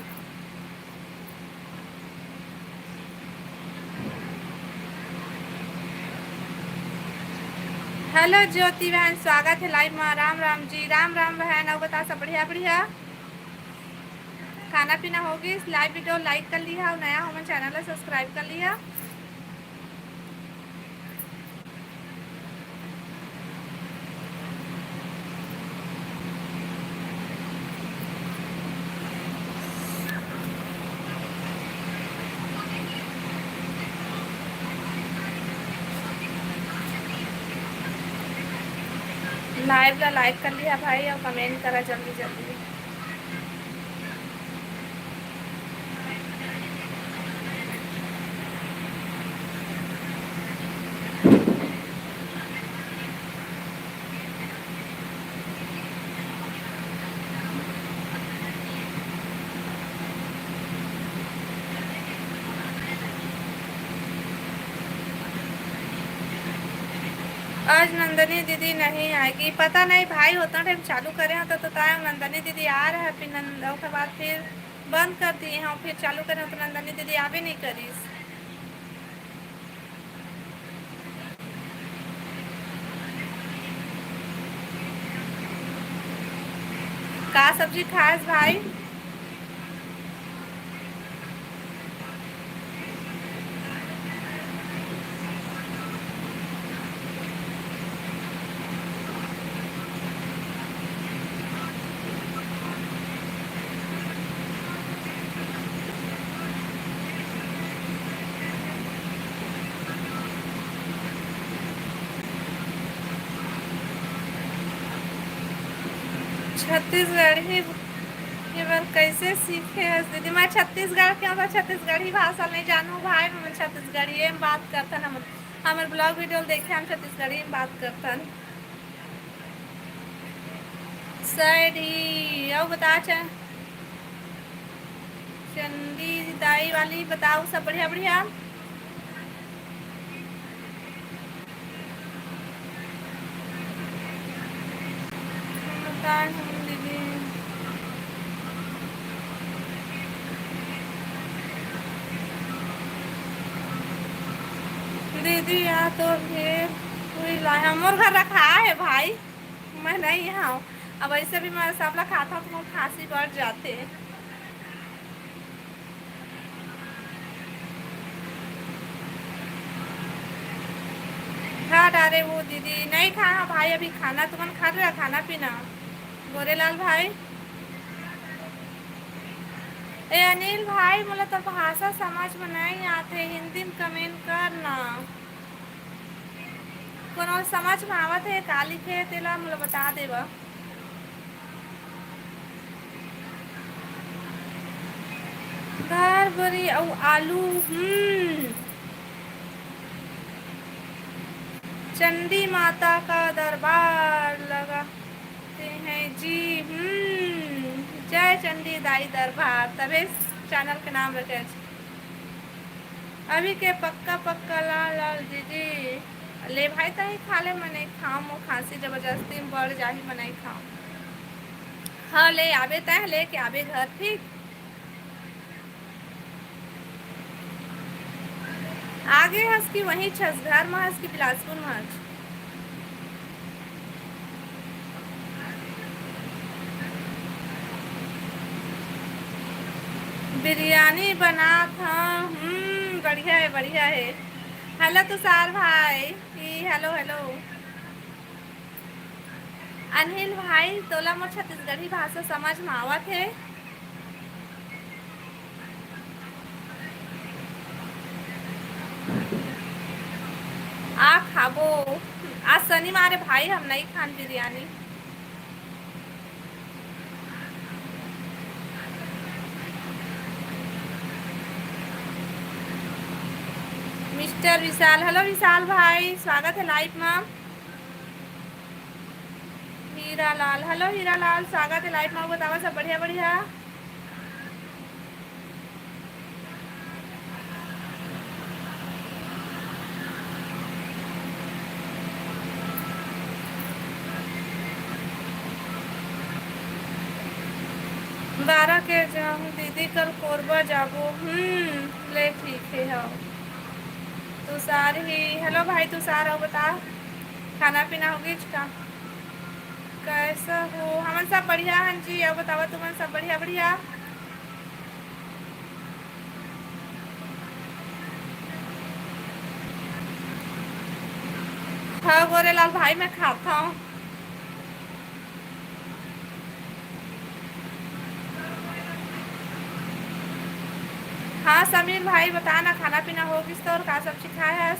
हेलो ज्योति बहन, स्वागत है लाइव में। राम राम जी। राम राम बहन। आओ बता सब बढ़िया बढ़िया। खाना पीना होगी। लाइव वीडियो लाइक कर लिया और नया हमारे चैनल सब्सक्राइब कर लिया। लाइव ला लाइक कर लिया भाई और कमेंट करा जल्दी जल्दी। आज नंदनी दीदी नहीं आएगी, पता नहीं भाई, होता टाइम चालू करे होता तो टाइम नंदनी दीदी आ रहा है, फिर नंदों के बाद फिर बंद कर दिए हैं, फिर चालू करे तो नंदनी दीदी आवे नहीं करी। का सब्जी खास भाई? छत्तीसगढ़ी ये बार कैसे सीखे है दीदी? मैं छत्तीसगढ़ के हूँ, छत्तीसगढ़ी भाषा नहीं जानू भाई, मैं छत्तीसगढ़ी में बात करता न, हमारे ब्लॉग वीडियो देखे हम छत्तीसगढ़ी में बात करता। सही और बता चंदी दाई वाली बताओ, सब बढ़िया बढ़िया। दीदी दीदी यहाँ तो फिर कोई लाया मोर घर रखा है भाई, मैं नहीं यहाँ हूँ। अब ऐसे भी मैं सब लोग खाता हूँ तो खांसी बढ़ जाते। खा डाले वो दीदी नहीं खाया भाई अभी, खाना तुमन खा रहा खाना पीना गोरेलाल भाई। ए अनिल भाई मोला तो भाषा समझ में नहीं आते, हिंदी में कमेंट करना, कोनो समझ में आवत है का लिखे तेला मोला बता देवा। दाल बड़ी और आलू चंडी माता का दरबार लगाते हैं जी। जय चंडी दाई दरबार, तबे चैनल के नाम रखे। अभी के पक्का पक्का लाल लाल दीदी ले भाई तही खा ले, मैं नहीं खाऊँ, वो खांसी जबरदस्ती में बढ़ जाही, मैं नहीं खाऊँ। हाँ ले आवे तय ले के आवे घर, ठीक आगे हंस की वहीं छस घर में हंस की बिलासपुर में हंस। बिरयानी बना था, बढ़िया है बढ़िया है। हेलो तुषार भाई, हेलो हेलो। अनिल भाई तोला मोर छत्तीसगढ़ी भाषा समझ में आवत है? आ खाबो आज शनिवार है भाई, हम नहीं खान बिरयानी। मिस्टर विशाल, हेलो विशाल भाई, स्वागत है लाइव में। हीरा लाल, हेलो हीरा लाल, स्वागत है लाइव में, बतावा सब बढ़िया बढ़िया। बारह के जाऊँ दीदी, कल कोरबा जाबो। ले ठीक है। हाँ तुषार ही, हेलो भाई तुषार हो, बता खाना पीना हो गई का? कैसा हो? हम सब बढ़िया हैं जी, अब बतावा तुम सब बढ़िया बढ़िया। हाँ गोरेलाल भाई मैं खाता हूँ। हाँ समीर भाई बता ना, खाना पीना हो किस तो और का सब्जी खाया है?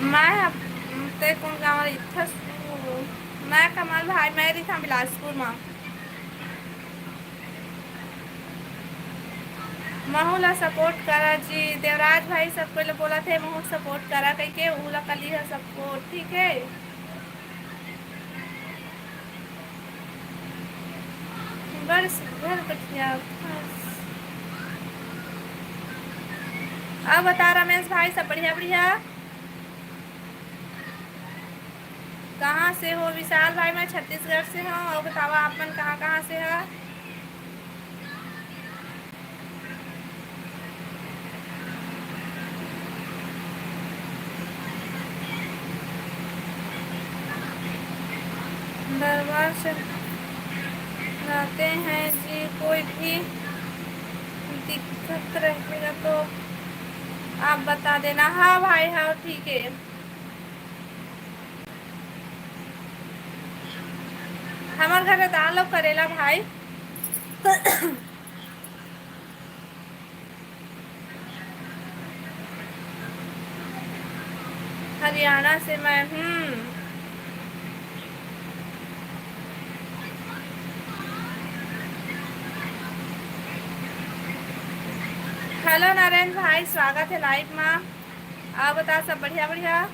मैं ते कौन गाँव इथं मैं कमल भाई मैं रही था बिलासपुर में महू ला सपोर्ट करा जी देवराज भाई सबको ले बोला थे महू सपोर्ट करा कह के ऊ ला कली है सपोर्ट ठीक है। बस घर कटिया अब बता रमेश भाई सब बढ़िया बढ़िया। कहाँ से हो विशाल भाई? मैं छत्तीसगढ़ से हूँ। और बतावा आप मन कहाँ कहाँ से है? दरबार से जाते हैं जी। कोई भी दिक्कत रहेगा तो आप बता देना। हाँ भाई हाँ ठीक है। हमारे घर में दाल और करेला भाई। हरियाणा से मैं हूँ। हेलो नरेंद्र भाई स्वागत है लाइव में। आप बता सब बढ़िया बढ़िया।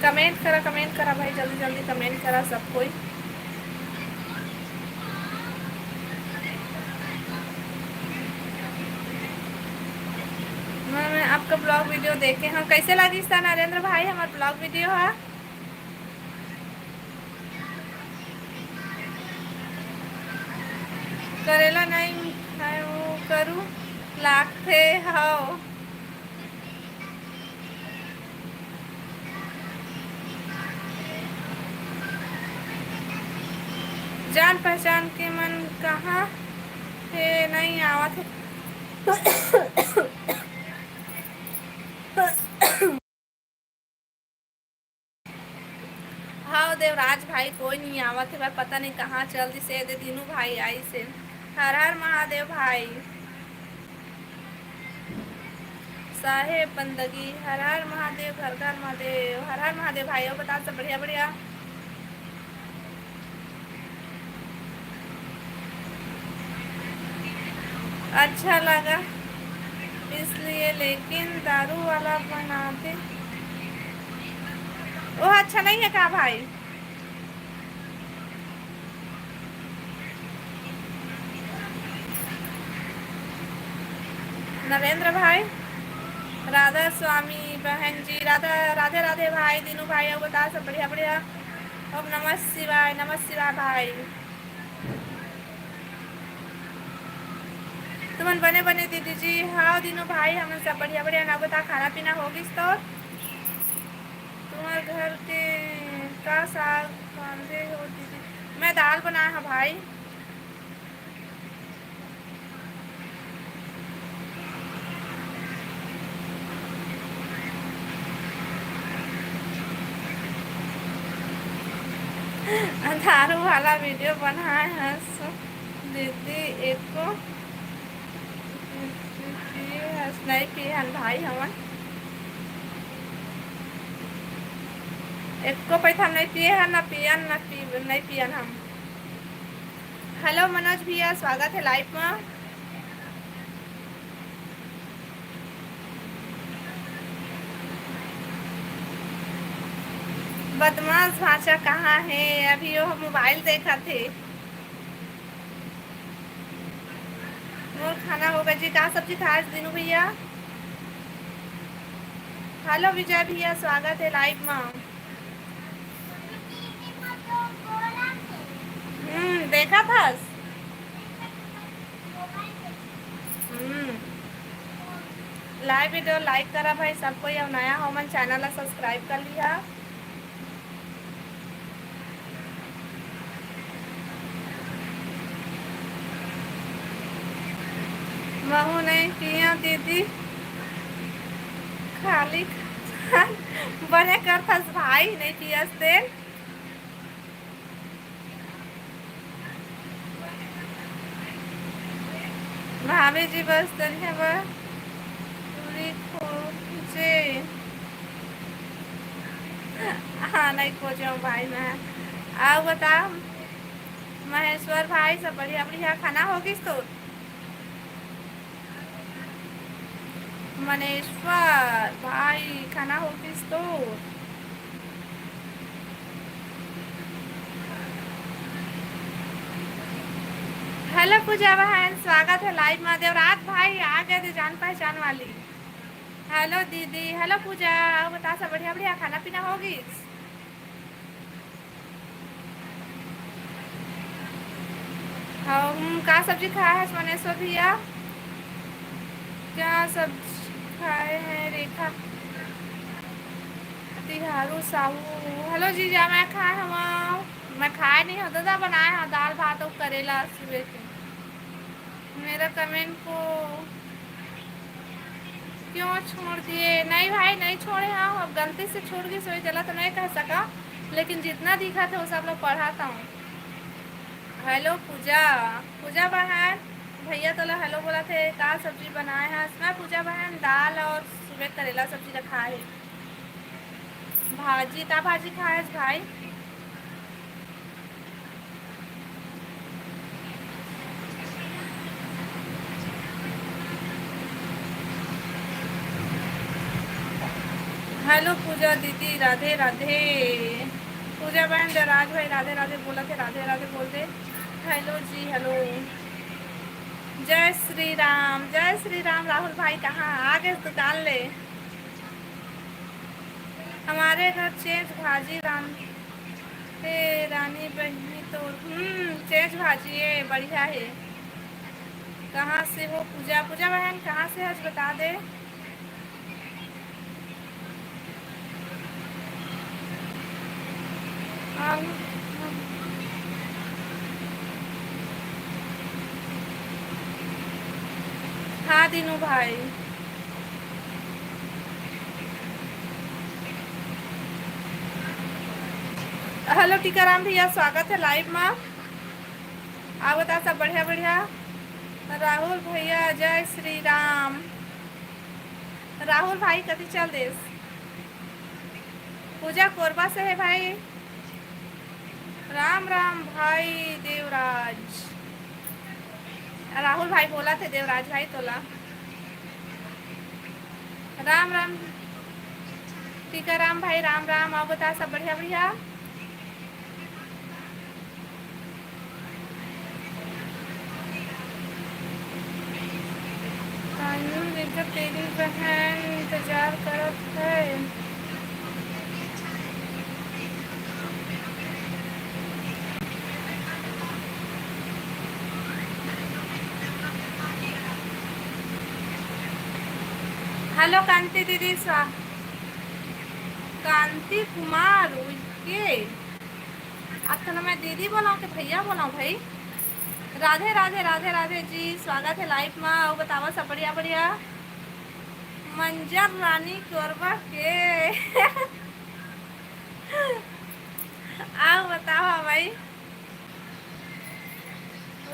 कमेंट करा भाई जल्दी जल्दी कमेंट करा सब कोई। मैं आपका ब्लॉग वीडियो देखे हैं कैसे लगी सा नरेंद्र भाई हमारा ब्लॉग वीडियो है। करेला नहीं है वो करूँ लागते हो। जान पहचान के मन कहाँ है नहीं आवत है। हाँ देवराज भाई कोई नहीं आवत है भाई पता नहीं कहाँ चल दी से दे दिनू भाई आई से। हर हर महादेव भाई साहेब बंदगी हर हर महादेव घर घर महादेव हर हर महादेव भाई और बता सब बढ़िया बढ़िया। अच्छा लगा इसलिए लेकिन दारू वाला बनाते वो अच्छा नहीं है क्या भाई? नरेंद्र भाई राधा स्वामी बहन जी राधा राधे राधे भाई दीनू भाई और बता सब बढ़िया बढ़िया। ओम नमः शिवाय भाई। तुमन बने बने दीदी जी। हाँ दीनू भाई हम सब बढ़िया बढ़िया ना बता खाना पीना होगी तो तुम्हारे घर के का साग खाते हो दीदी? मैं दाल बनाया है भाई। दारू वाला वीडियो बनाए हैं दीदी एक को नहीं पियन भाई हमन एक को पैसा नहीं पिए हैं ना पियन ना नहीं पियन हम। हेलो मनोज भैया स्वागत है लाइव में। बदमाश भाषा कहाँ है? अभी वो मोबाइल देखा थे। और खाना होगा जी का सब्जी खाया दिनू भैया। हेलो विजय भैया स्वागत है लाइव में। देखा था। लाइव वीडियो लाइक करा भाई सबको या नया हो मन चैनल सब्सक्राइब कर लिया। महू नहीं पिया दीदी खाली बने कर थस भाई नहीं पियस तेल भाभी जी बस तनिया बा पूरी खोजे हाँ नहीं खोजो भाई मैं आओ बता महेश्वर भाई सब बढ़िया बढ़िया खाना होगी तो मनेश्वर भाई खाना होगी तो हेलो पूजा बहन स्वागत है लाइव में देवराज भाई आ गए थे जान पहचान वाली हेलो दीदी हेलो पूजा बता सब बढ़िया बढ़िया खाना पीना होगी हम का सब्जी खाया है मनेश्वर भैया क्या सब्जी खाए हैं रेखा तिहारू साहू हेलो जीजा मैं खाए हम मैं खाए नहीं हूँ दादा बनाए हैं दाल भात और करेला सुबह के मेरा कमेंट को क्यों छोड़ दिए नहीं भाई नहीं छोड़े हम अब गलती से छोड़ के सोई चला तो नहीं कह सका लेकिन जितना दिखा था वो सब लोग पढ़ाता हूँ हेलो पूजा पूजा बहन भैया तो हेलो बोला थे का सब्जी बनाए हैं इसमें पूजा बहन दाल और सुबह करेला सब्जी रखा है भाजी का भाजी खाए भाई हेलो पूजा दीदी राधे राधे पूजा बहन राज भाई राधे राधे बोला थे राधे राधे बोलते हेलो जी हेलो जय श्री राम राहुल भाई कहाँ आ गए दुकान ले हमारे घर चेंज भाजी रानी बहनी तो चेंज भाजी है बढ़िया है कहाँ से हो पूजा पूजा बहन कहाँ से है बता दे हाँ दीनू भाई हेलो टीकाराम भैया स्वागत है लाइव में आप बता सब बढ़िया बढ़िया राहुल भैया जय श्री राम राहुल भाई कति चल देश पूजा कोरबा से है भाई राम राम भाई देवराज राहुल भाई बोला थे देवराज भाई तोला राम राम टीकाराम भाई राम राम आप बता सब बढ़िया बढ़िया तेरी बहन इंतजार करत है हेलो कांति दीदी कांति कुमार के आपका नाम मैं दीदी बोलाऊँ कि भैया बोलाऊँ भाई राधे राधे राधे राधे जी स्वागत है लाइव में और बतावा सब बढ़िया बढ़िया मंजर रानी कोरबा के आओ बताओ भाई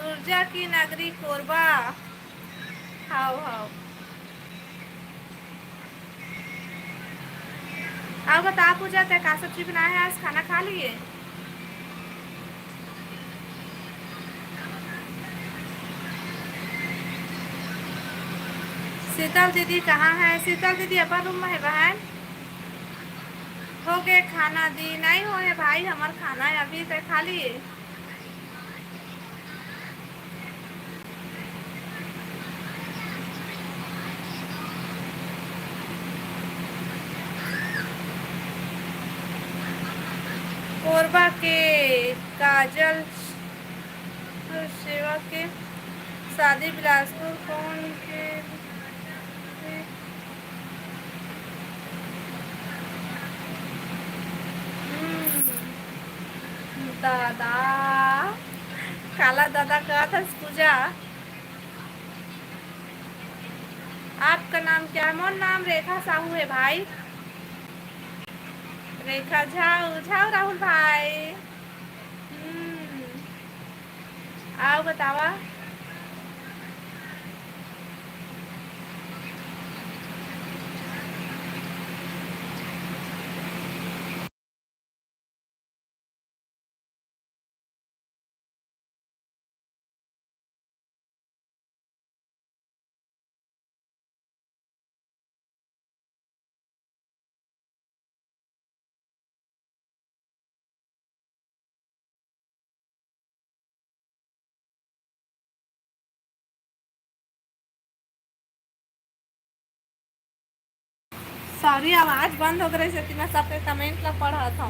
ऊर्जा की नगरी कोरबा हाउ हाउ आओ बता पूजा ते का सब्जी बनाया है आज खाना खा लिए शीतल दीदी कहाँ है शीतल दीदी अपन रूम में है बहन हो गए खाना दी नहीं हो है भाई हमार खाना है अभी तक खा लिए कोरबा के काजल सेवा के शादी बिलासपुर कौन के दादा काला दादा का था पूजा आपका नाम क्या है? मोर नाम रेखा साहू है भाई। रेखा झाऊ झाऊ राहुल भाई। आओ बतावा। सॉरी आवाज बंद हो गई थी, मैं सबके कमेंट ला पढ़ रहा था।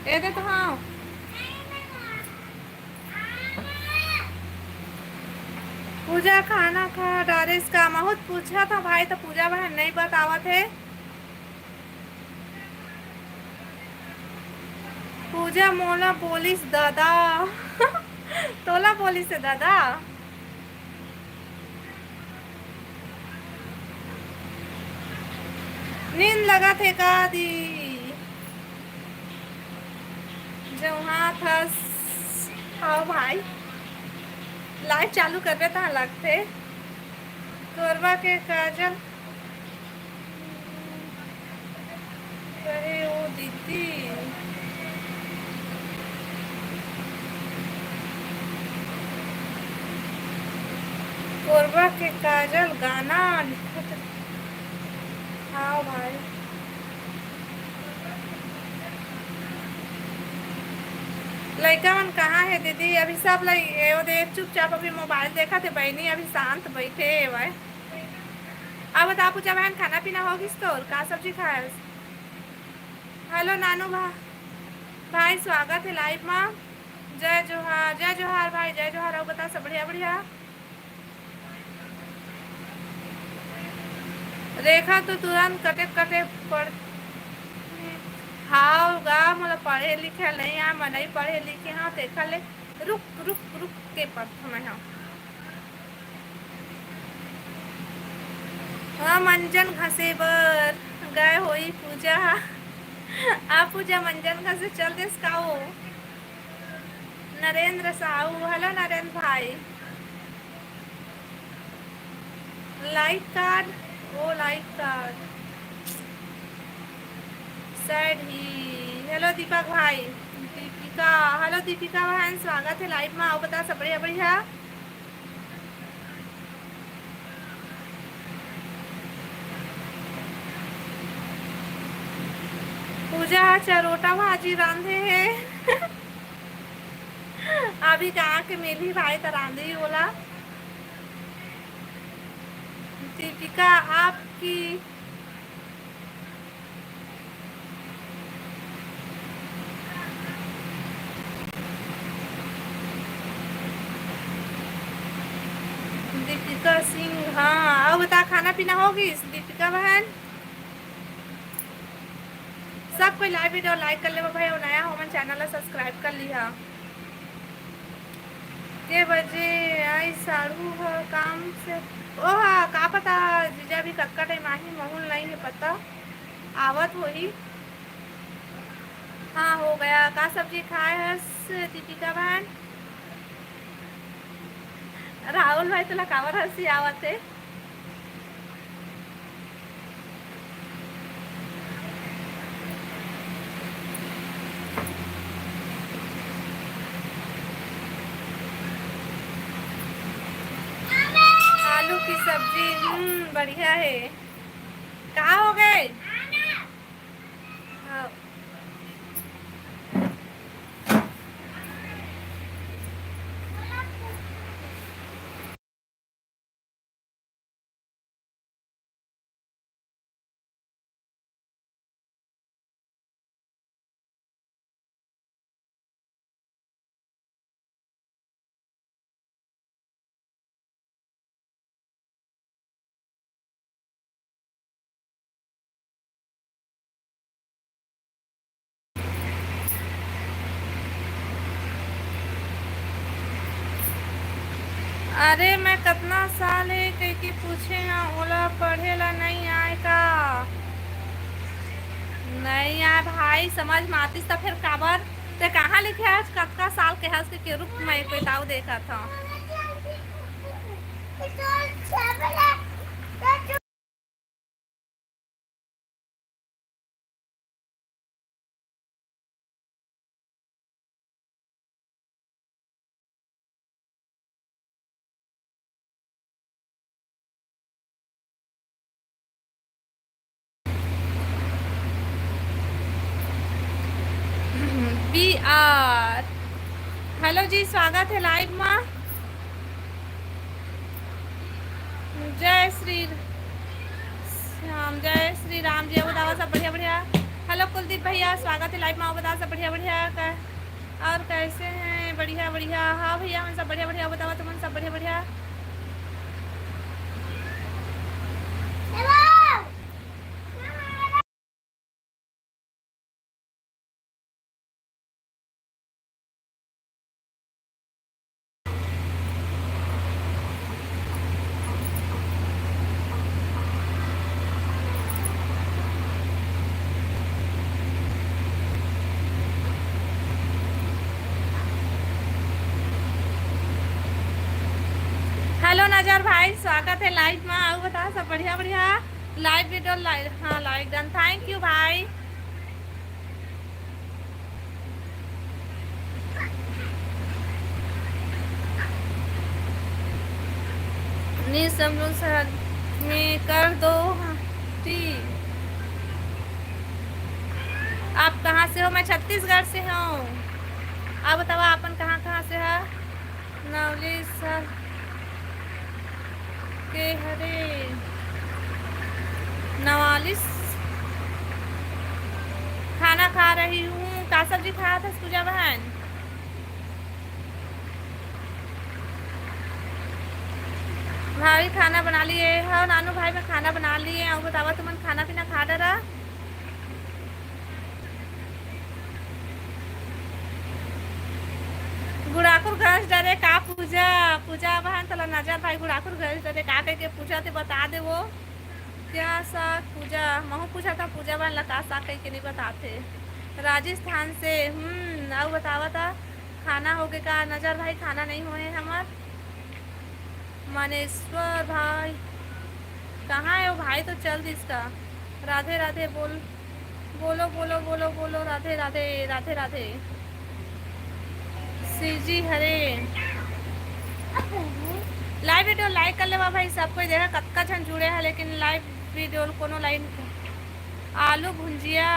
ये दे तो हाँ। पूजा खाना खा डारिस का बहुत पूछा था भाई, तो पूजा बहन नहीं बतावा थे। पूजा मोला बोलिस दादा तोला बोलिस है दादा। नींद लगा थे का दी जो वहाँ था। आओ भाई लाइव चालू कर रहे था लगते कोरबा के काजल कहे ओ दीदी। कोरबा के काजल गाना लिखत। हाँ भाई लड़का मन कहाँ है दीदी? अभी सब वो देख चुपचाप अभी मोबाइल देखा थे बहनी, अभी शांत बैठे है भाई। अब बता पूजा बहन खाना पीना होगी तो और का सब्जी खाया? हेलो नानू भाई स्वागत है लाइव में। जय जोहार भाई, जय जोहार। अब बता सब बढ़िया बढ़िया। रेखा तो तुरंत कटे कटे पढ़। हाँ गा मतलब पढ़े लिखे नहीं है, मैं नहीं पढ़े लिखे हाँ देखा ले। रुक रुक रुक के पढ़ मैं। हाँ हाँ मंजन घसे बर गए होई पूजा। आप पूजा मंजन घसे चल देस का हो। नरेंद्र साहू हेलो नरेंद्र भाई। लाइक कार्ड ओ लाइक कार्ड सैड ही। हेलो दीपक भाई। दीपिका हेलो दीपिका बहन स्वागत है लाइव में। आओ बता सब बढ़िया बढ़िया। पूजा चरोटा भाजी रांधे है। अभी कहाँ के मिली भाई तो रांधे ही बोला। दीपिका आपकी दीपिका सिंह हाँ। अब बता खाना पीना होगी दीपिका बहन? सब कोई लाइव वीडियो लाइक कर ले भाई और नया हो मन चैनल सब्सक्राइब कर लिया। के बजे आई सारू काम से ओ हाँ का पता जीजा भी कक्का टाइम आही महूल नहीं है पता आवत होही। हाँ हो गया। का सब्जी खाए है दीपिका बहन? राहुल भाई तुला कावर हंसी आवत है? आलू की सब्जी बढ़िया है। कहाँ हो गए? हाँ। अरे मैं कितना साल है कई की पूछे हैं ओला पढ़ेला नहीं आए का। नहीं आए भाई समझ में आतीस तो फिर काबर ते कहाँ लिखे है कतका साल के है उसके रूप में बताओ देखा था। बी आर हेलो जी स्वागत है लाइव में। जय श्री राम जय श्री राम जी बताओ सब बढ़िया बढ़िया। हेलो कुलदीप भैया स्वागत है लाइव में बताओ सब बढ़िया बढ़िया और कैसे हैं बढ़िया बढ़िया। हाँ भैया हम सब बढ़िया बढ़िया बताओ तुम सब बढ़िया बढ़िया। हेलो नजर भाई स्वागत है लाइव में आओ बताओ सब बढ़िया बढ़िया। लाइव वीडियो लाइव हाँ लाइक डन थैंक यू भाई। निसमझ में कर दो ठीक। आप कहाँ से हो? मैं छत्तीसगढ़ से हूँ। आप बताओ आपन कहाँ कहाँ से है? नवली सर के हरे नवालिस खाना खा रही हूँ। का सब्जी खाया था पूजा बहन? भाभी खाना बना लिए है नानू भाई मैं खाना बना लिए और बतावा तुम खाना पीना खा डरा। गुड़ाकुर गैस डरे का पूजा पूजा बहन तला नजर भाई गुड़ाकुर गैस डरे का के पूछा थे बता दे वो क्या सा पूजा महू पूछा था पूजा बहन लता सा कह के नहीं बताते। राजस्थान से अब बतावा था खाना हो गए का नजर भाई खाना नहीं हुए हमार। मानेश्वर भाई कहाँ है वो भाई तो चल दी इसका। राधे राधे बोल बोलो बोलो बोलो बोलो राधे राधे राधे राधे। सीजी हरे लाइव वीडियो लाइक कर ले भाई सब कोई देखा कतका छन जुड़े है लेकिन लाइव वीडियो कोनो लाइन आलू भुंजिया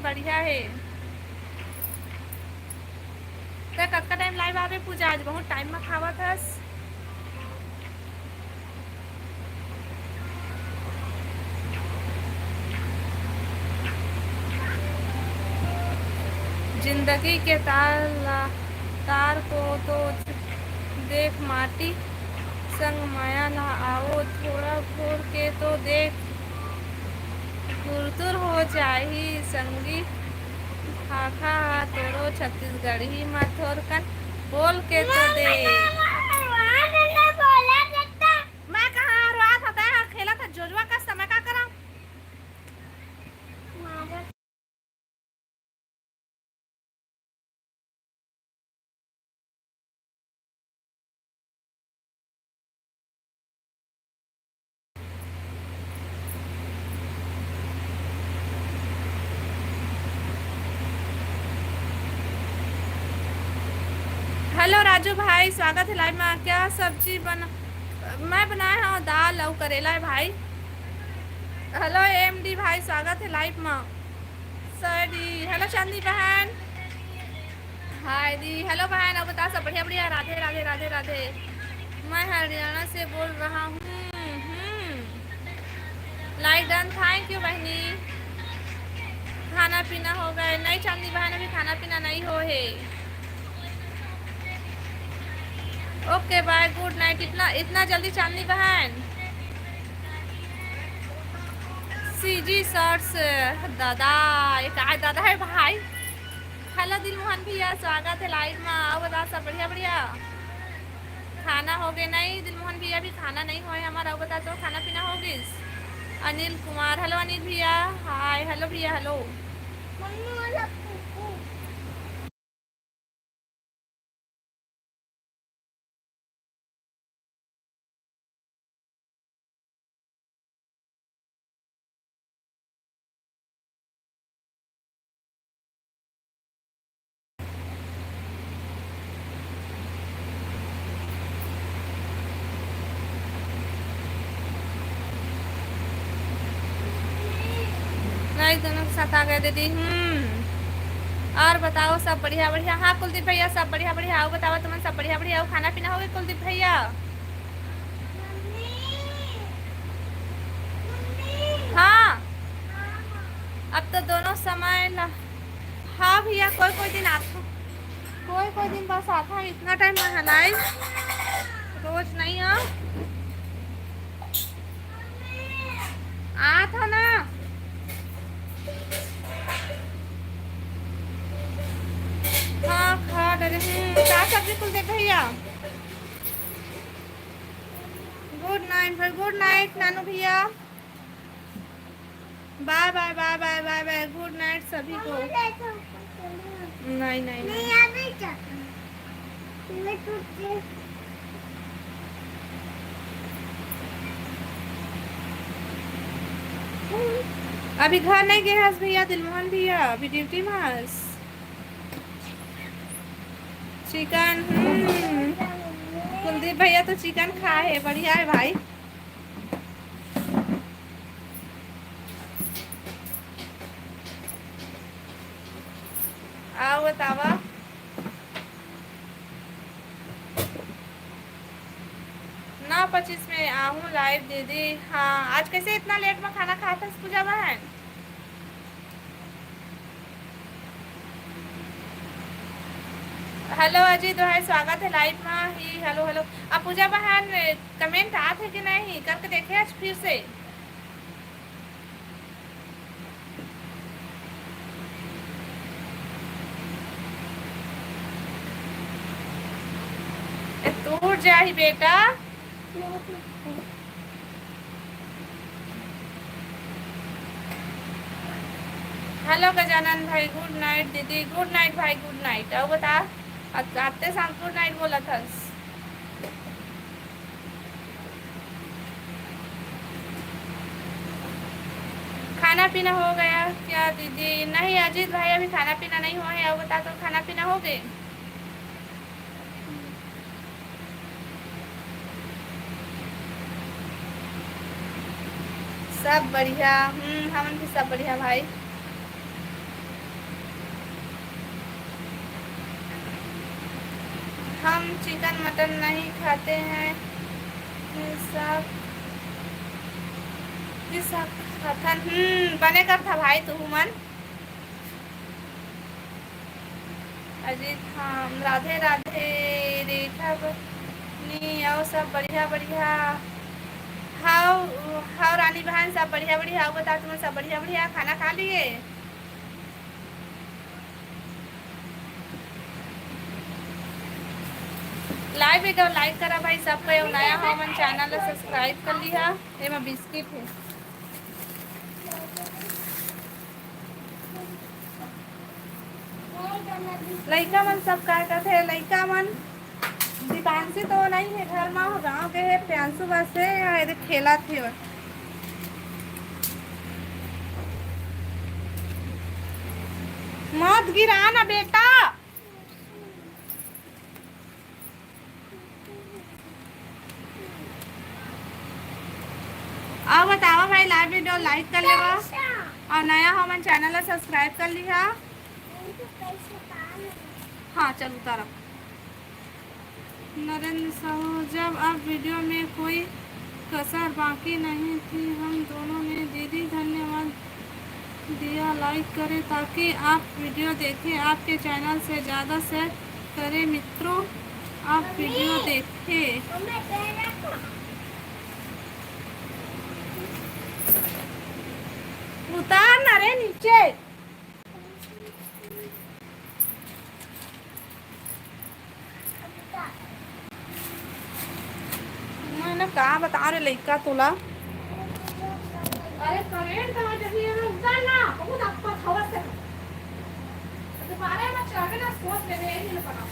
बढ़िया है। तो कतका टाइम लाइव आवे पूजा आज बहुत टाइम में खावा था। जिंदगी के तार को तो देख माटी संग माया ना आओ थोड़ा घोर के तो देख तुर हो जाही संगी खाखा तोरो छत्तीसगढ़ी माथोर कन बोल के तो देख। मैं कहाँ रहा था खेला था जोजवा का समय का करा। हेलो राजू भाई स्वागत है लाइव में। क्या सब्जी बना? मैं बनाया हूँ दाल और करेला है भाई। हेलो एमडी भाई स्वागत है लाइव में। सरी हेलो चांदी बहन हाय दी हेलो बहन अब बता सब बढ़िया बढ़िया। राधे राधे राधे राधे। मैं हरियाणा से बोल रहा हूँ। लाइक डन थैंक यू बहनी। खाना पीना हो गए नहीं चांदी बहन अभी खाना पीना नहीं हो है। Okay bye good night. इतना जल्दी चांदनी बहन? सीजी शॉर्ट्स दादा एक आए दादा है भाई। हेलो दिलमोहन भैया स्वागत है लाइव में। आओ बता सब बढ़िया बढ़िया। खाना हो गए नहीं दिलमोहन भैया भी खाना नहीं हुआ है हमारा बता तो खाना पीना हो गई। अनिल कुमार हेलो अनिल भैया हाय हेलो भैया हेलो। मम्मी वाला कुकू नहीं दोनों के साथ आ गए दीदी। और बताओ सब बढ़िया बढ़िया। हाँ कुलदीप भैया सब बढ़िया बढ़िया आओ बताओ तुम सब बढ़िया बढ़िया आओ खाना पीना हो गया कुलदीप भैया। मम्मी मम्मी हाँ मामा अब तो दोनों समय हाँ भैया कोई कोई दिन आता कोई कोई दिन बस आता है इतना टाइम में हलाई रोज नहीं आ था ना। हाँ खा डरे क्या सब्जी कुलदीप भैया। गुड नाइट भाई गुड नाइट नानू भैया bye bye bye bye bye bye good night सभी को। नहीं नहीं नहीं नहीं याद नहीं चाहता मैं तुझे अभी घर नहीं गए हंस भैया दिलमोहन भैया अभी ड्यूटी में हंस। चिकन कुलदीप भैया तो चिकन खाए है बढ़िया है भाई। आओ बतावा 9:25 में आऊँ लाइव दीदी। हाँ आज कैसे इतना लेट में खाना खाया था पूजा बहन। हेलो अजीत भाई स्वागत है लाइव में ही। हेलो हेलो अब पूजा बहन कमेंट आते कि नहीं करके देखे आज फिर से। टूट जाही बेटा। हेलो गजानन भाई गुड नाइट दीदी गुड नाइट भाई गुड नाइट। अब बता आते शाम गुड नाइट बोला था। खाना पीना हो गया क्या दीदी। नहीं अजीत भाई अभी खाना पीना नहीं हुआ है। अब बता तो खाना पीना हो गए। सब बढ़िया हमन भी सब बढ़िया भाई। हम चिकन मटन नहीं खाते हैं सब कथन बने कर था भाई तू मन। अजीत हाँ राधे राधे रेखा बनी आओ सब बढ़िया बढ़िया। हाउ हाउ रानी बहन सब बढ़िया बढ़िया आओ बता तुम्हें सब बढ़िया बढ़िया खाना खा लिए। लाइव वीडियो लाइक करा भाई सबको नया हो मन चैनल सब्सक्राइब कर लिया। ये में बिस्किट है लड़का मन सब क्या करते हैं लड़का मन। दीपांशी तो नहीं है घर में गाँव के है प्रियांशु बस है खेला थे। मत गिरा ना बेटा। अब बतावा भाई लाइव वीडियो लाइक कर लेवा और नया हो मन चैनल सब्सक्राइब कर लिया। हाँ चल उतारा। नरेंद्र साहू जब अब वीडियो में कोई कसर बाकी नहीं थी हम दोनों ने दीदी धन्यवाद दिया लाइक करें ताकि आप वीडियो देखें आपके चैनल से ज़्यादा शेयर करें मित्रों आप वीडियो देखें। उतार ना रे नीचे। का बता रहे लड़का तोला। अरे करेंट कहाँ जगी है उधर ना बहुत आपका हवा से दोबारा ना चाहे ना सोच ले यही ना बना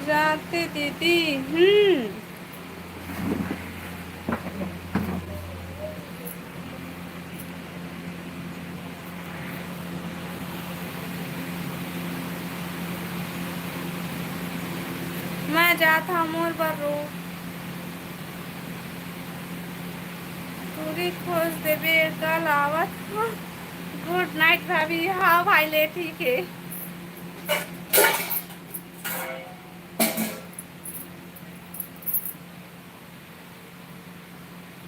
जाते दीदी। मैं जाता मोर पर रो पूरी खोज देवे कल आवत। गुड नाइट भाभी। हाँ भाई ले ठीक है।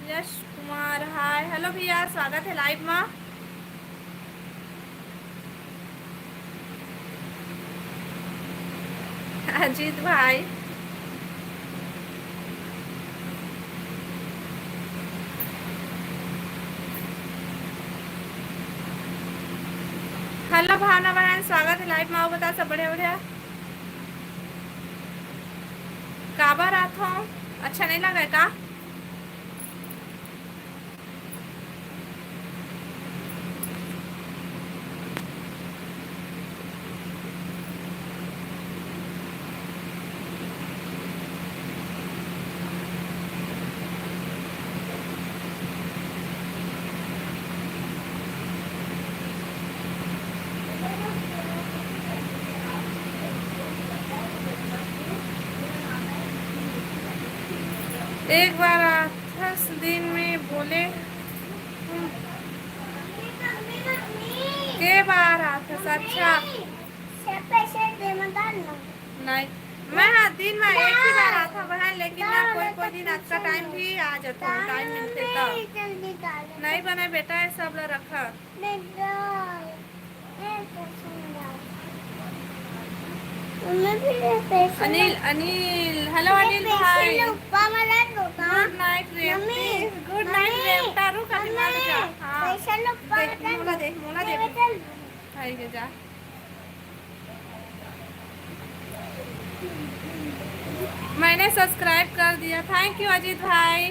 यश कुमार हाय हेलो भैया स्वागत है लाइव में। अजीत भाई हेलो भावना बहन स्वागत है लाइव में। आओ बता सब बढ़िया बढ़िया काबा रात हो अच्छा नहीं लगा का। एक बार 10 दिन में बोले के बार आथस। अच्छा नहीं मैं हाँ दिन में एक ही बार आता बहन लेकिन ना कोई दिन अच्छा टाइम भी आ जाता टाइम मिलते तब नहीं बने बेटा है सब लोग रखा। अनिल अनिल हेलो अनिल भाई good night Revathi good night Revata रुक अभी मत जा। हाँ देख मोला देख भाई के जा मैंने सब्सक्राइब कर दिया थैंक यू अजीत भाई।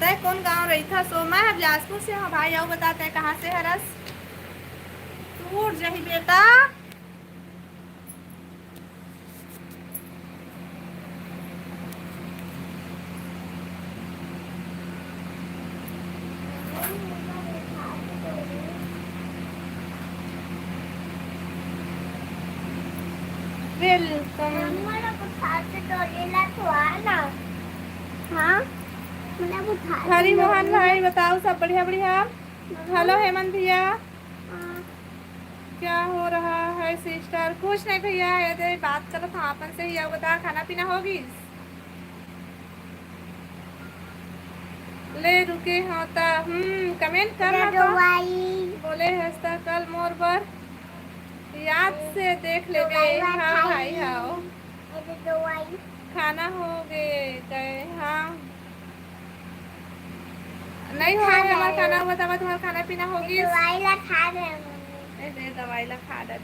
तय कौन गांव रही था सो मैं बिलासपुर से। हाँ भाई आओ बताते हैं कहाँ से हरस टूट जही बेटा। वेलकम हरी मोहन भाई बताओ सब बढ़िया बढ़िया। हेलो हेमंत भैया क्या हो रहा है सिस्टर। कुछ नहीं भैया ये बात करो था अपन से ही बता खाना पीना होगी ले रुके होता कमेंट कर रहा बोले हंसता कल मोर पर याद से देख ले गए। हाँ भाई हाँ खाना हो गए। हाँ नहीं हो रहा हमारा खाना हुआ था तुम्हारा खाना पीना होगी दवाई ला खा रहे दवाई ला खा रहे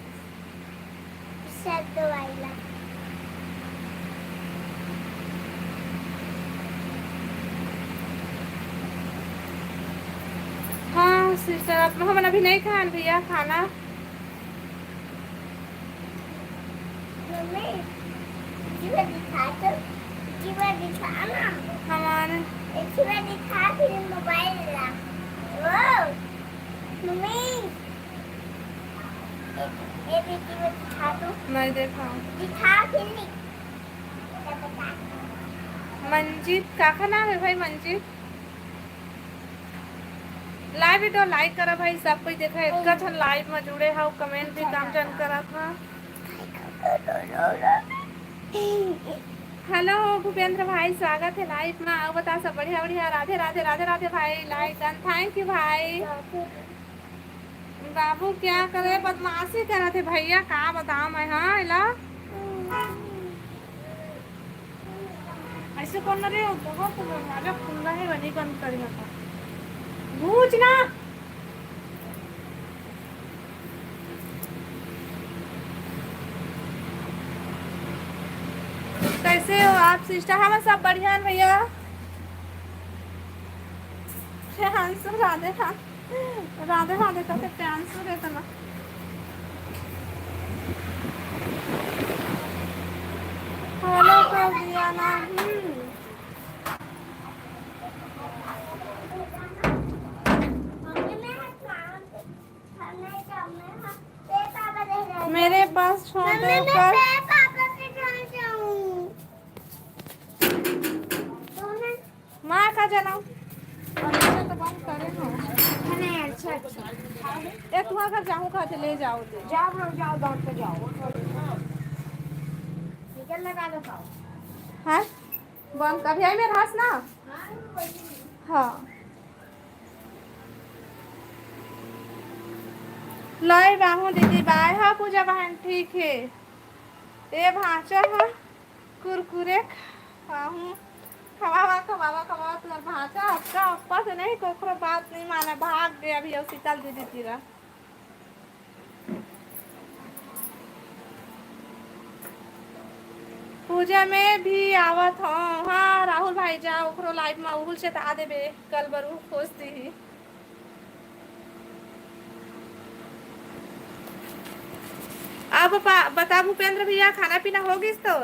सब दवाई ला हाँ सिस्टर आप हम अभी नहीं खाए भैया खाना। मम्मी जीवा दिखा तो जीवा दिखा ना हमारे जीवा दिखा फिर मोबाइल ला वो मम्मी ये भी जीवा दिखा तो मैं देखा दिखा फिर नहीं मंजीत का नाम है भाई मंजीत लाइव वीडियो लाइक करा भाई सब कुछ देखा इतना अच्छा लाइव में जुड़े हो कमेंट भी काम जन करा था। हेलो भूपेंद्र भाई स्वागत है लाइव में। आओ बता सब बढ़िया बढ़िया राधे राधे राधे राधे भाई लाइक डन थैंक यू भाई। बाबू क्या करे बदमाशी कर रहे थे भैया का बताऊं मैं। हाँ हेलो ऐसे कौन रे बहुत दरवाजा खुला है वही बंद करी था भूज ना। कैसे हो आप सिस्टर? हम सब बढ़िया हैं भैया। प्रियांशु राधे राधे राधे राधे करके प्रियांशु रहता ना। हेलो कर दिया ना। मम्मी मैं काम हमें जाना है पे पापा दे रहे मेरे पास छोड़ मम्मी दो मैं कर। पे पापा से जाना चाहूँ दोनों माँ का जाना तो बंद करे हो। नहीं अच्छा अच्छा एक वहाँ घर जाऊँ खा ले जाओ दे। जाओ जाओ दौड़ के जाओ निकल लगा दो खाओ हाँ बंद कभी आई मेरे हाथ ना। हाँ लाई बाहू दीदी बाय। हाँ पूजा बहन ठीक है। ये भाषा है कुरकुरे खाऊं खवावा खवावा खवावा तुम्हार भाषा आपका अप्पा से नहीं कोकरो बात नहीं माना भाग गया अभी और शीतल दीदी तीरा। पूजा में भी आवत हूँ। हाँ राहुल भाई जा ओकरो लाइव में उहुल से ता देबे कल बरू खोजती ही। अब बता भूपेंद्र भैया खाना पीना होगी तो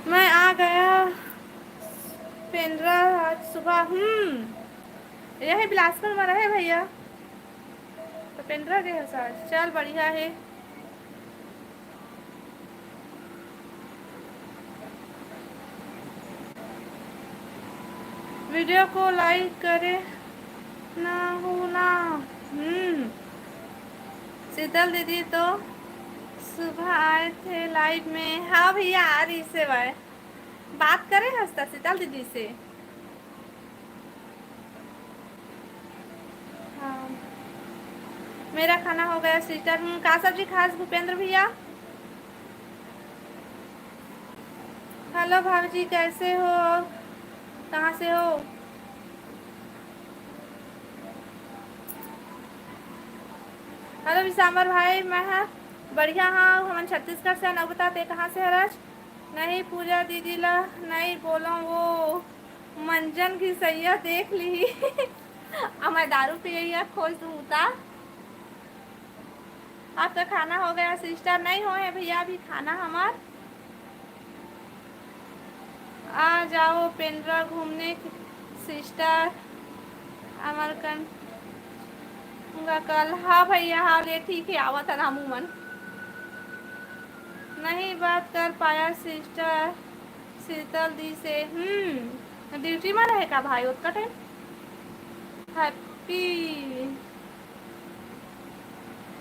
मैं आ गया पेंड्रा आज सुबह। यही बिलासपुर में रहे भैया तो पेंड्रा गए सर। चल बढ़िया है। वीडियो को लाइक करे ना हो ना। शीतल दीदी तो सुबह आए थे लाइव में। हाँ भैया आ रही से भाई बात करें हंसता शीतल दीदी से। हाँ मेरा खाना हो गया सिस्टर। का सब्जी खास भूपेंद्र भैया। हेलो भाभी जी कैसे हो कहाँ से हो? हेलो विशांबर भाई मैं हाँ बढ़िया। हाँ हम छत्तीसगढ़ से न बताते कहाँ से हरज। नहीं पूजा दीदी ला नहीं बोलो वो मंजन की सैया देख ली। अब मैं दारू पी खोज दूँ उतार। आपका खाना हो गया सिस्टर? नहीं हो है भैया अभी खाना हमार। आ जाओ पेंड्रा घूमने सिस्टर अमरकंड कल। हाँ भैया हाँ ले ठीक है आवा था रामू मन नहीं बात कर पाया सिस्टर शीतल दी से। ड्यूटी में रहेगा भाई उतना टाइम। हैप्पी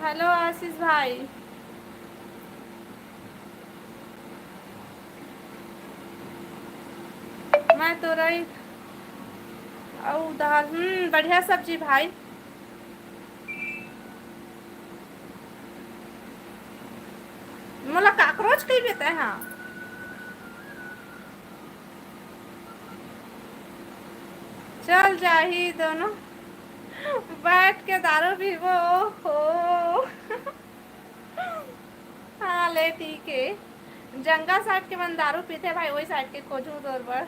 हेलो आशीष भाई। मैं तो रही दाल बढ़िया सब्जी भाई। मोला काकरोच कही बेते हैं। चल जाही दोनों बैठ के दारू पीबो हो। हाँ ले ठीक है। जंगा साइड के मन दारू पीते भाई वही साइड के खोजू तौर पर।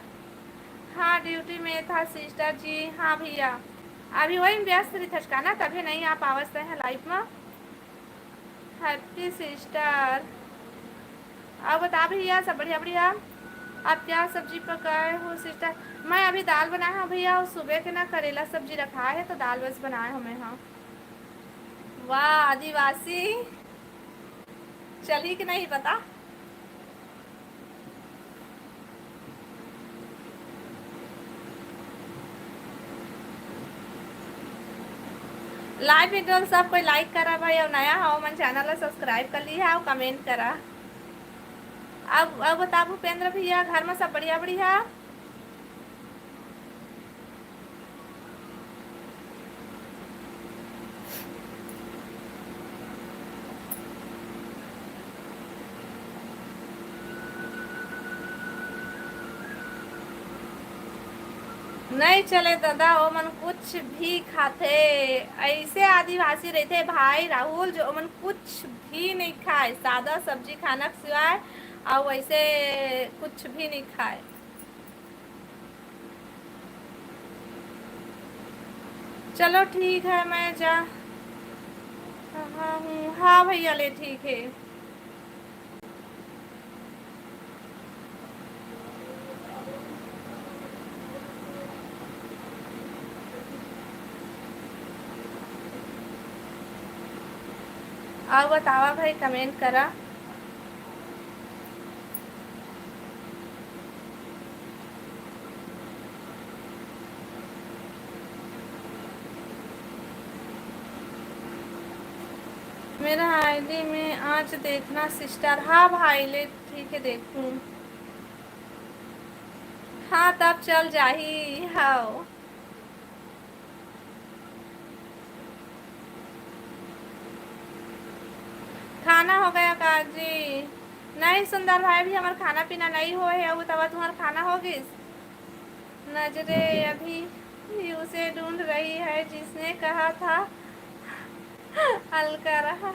हाँ ड्यूटी में था सिस्टर जी। हाँ भैया अभी वही व्यस्त रही थचका ना तभी नहीं आप आवश्यक हैं लाइफ में। हैप्पी सिस्टर अब बता भैया सब बढ़िया बढ़िया। आप क्या सब्जी पकाए हो सिस्टर? मैं अभी दाल बनाया हूँ भैया और सुबह के ना करेला सब्जी रखा है तो दाल बस बनाए हमें। हाँ वाह आदिवासी चली कि नहीं पता। लाइव वीडियो सब कोई लाइक करा भाई और नया हो मन चैनल सब्सक्राइब कर लिया और कमेंट करा। अब बता भूपेंद्र भैया घर में सब बढ़िया बढ़िया। नहीं चले दादा, वो मन कुछ भी खाते। ऐसे आदिवासी रहते भाई राहुल, जो मन कुछ भी नहीं खाए, सादा सब्जी खाना के सिवाय, और वैसे कुछ भी नहीं खाए। चलो ठीक है, मैं जा हाँ हूँ। हाँ भैया ले ठीक है। और बतावा भाई, कमेंट करा। मेरा आईडी में आज देखना सिस्टर। हाँ भाई ले ठीक है, देखूं। हाँ तब चल जाही। हाँ खाना हो गया काजी? नहीं सुंदर भाई, भी हमारा खाना पीना नहीं हो है। अब तब तुम्हारा खाना हो गई? नजरे अभी उसे ढूंढ रही है जिसने कहा था हल्का रहा।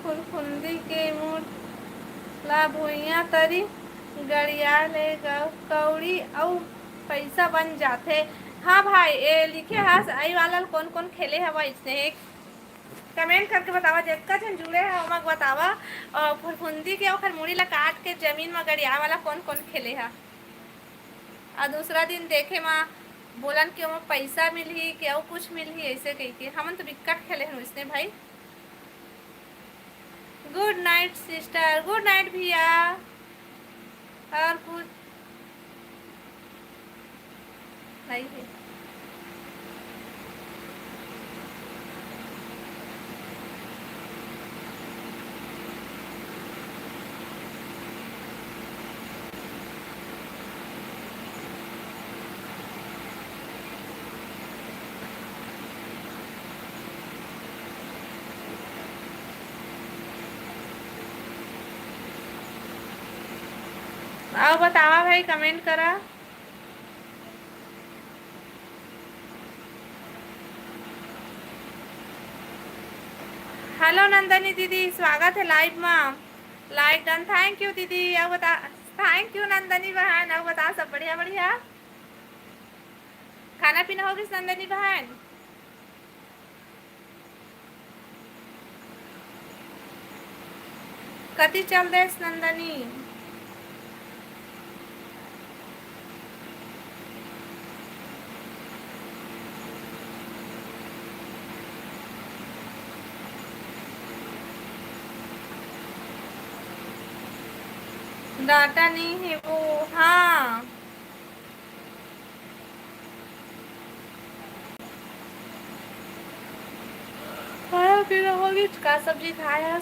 फुरफुंदी के मुला भुइया तरी गड़िया ले कौड़ी और पैसा बन जाते। हाँ भाई ये लिखे हास आई वाला कौन कौन खेले हवा इसने कमेंट करके बतावा। जितना जन जुड़े है उमक बतावा। और फुरफुंदी के ओखर मुड़ी ला काट के जमीन में गड़िया वाला कौन कौन खेले है। और दूसरा दिन देखे माँ बोलन कि वहाँ पैसा मिली कि और कुछ मिली, ऐसे कही के हमन तो बिकट खेले हैं इसने भाई। Good night sister. Good night भैया। और कुछ नहीं है। आओ बतावा भाई, कमेंट करा। हेलो नंदनी दीदी, स्वागत है लाइव में। लाइक डन, थैंक यू दीदी। अब बता, थैंक यू नंदनी बहन। अब बता सब बढ़िया बढ़िया। खाना पीना होगी नंदनी बहन? कति चल दे नंदनी? डाटा नहीं है वो। हाँ खाया पीना होगी। का सब्जी खाया?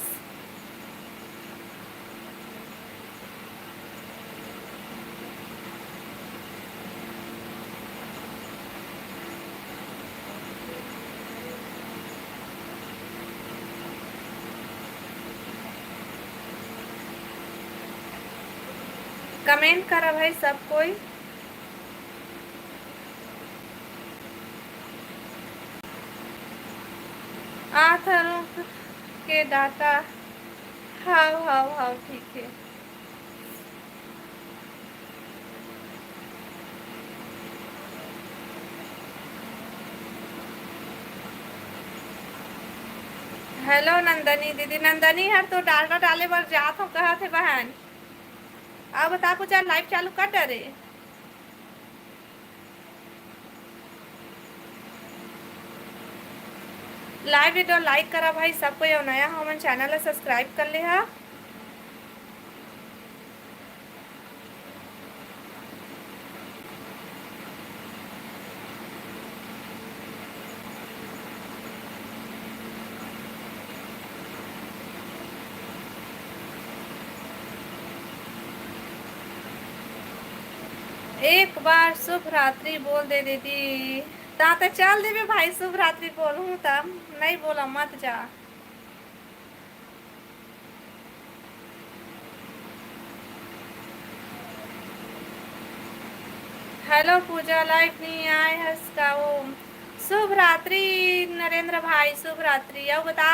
कमेंट करा भाई सब कोई। आथरों के डाटा। हाँ हाँ हाँ ठीक है। हेलो नंदनी दीदी। नंदनी हर तो डाटा डाले बार जात हो कहा थे बहन। अब बता कुछ लाइव चालू कर डरे। लाइव वीडियो लाइक करा भाई सब कोई। और नया हो मन चैनल सब्सक्राइब कर ले हा। एक बार शुभ रात्रि बोल दे दीदी। ता तो चल देवे भाई, शुभ रात्रि बोलूँ तब नहीं बोला मत जा। हेलो पूजा, लाइट नहीं आए हंस का वो। शुभ रात्रि नरेंद्र भाई, शुभ रात्रि। अब बता,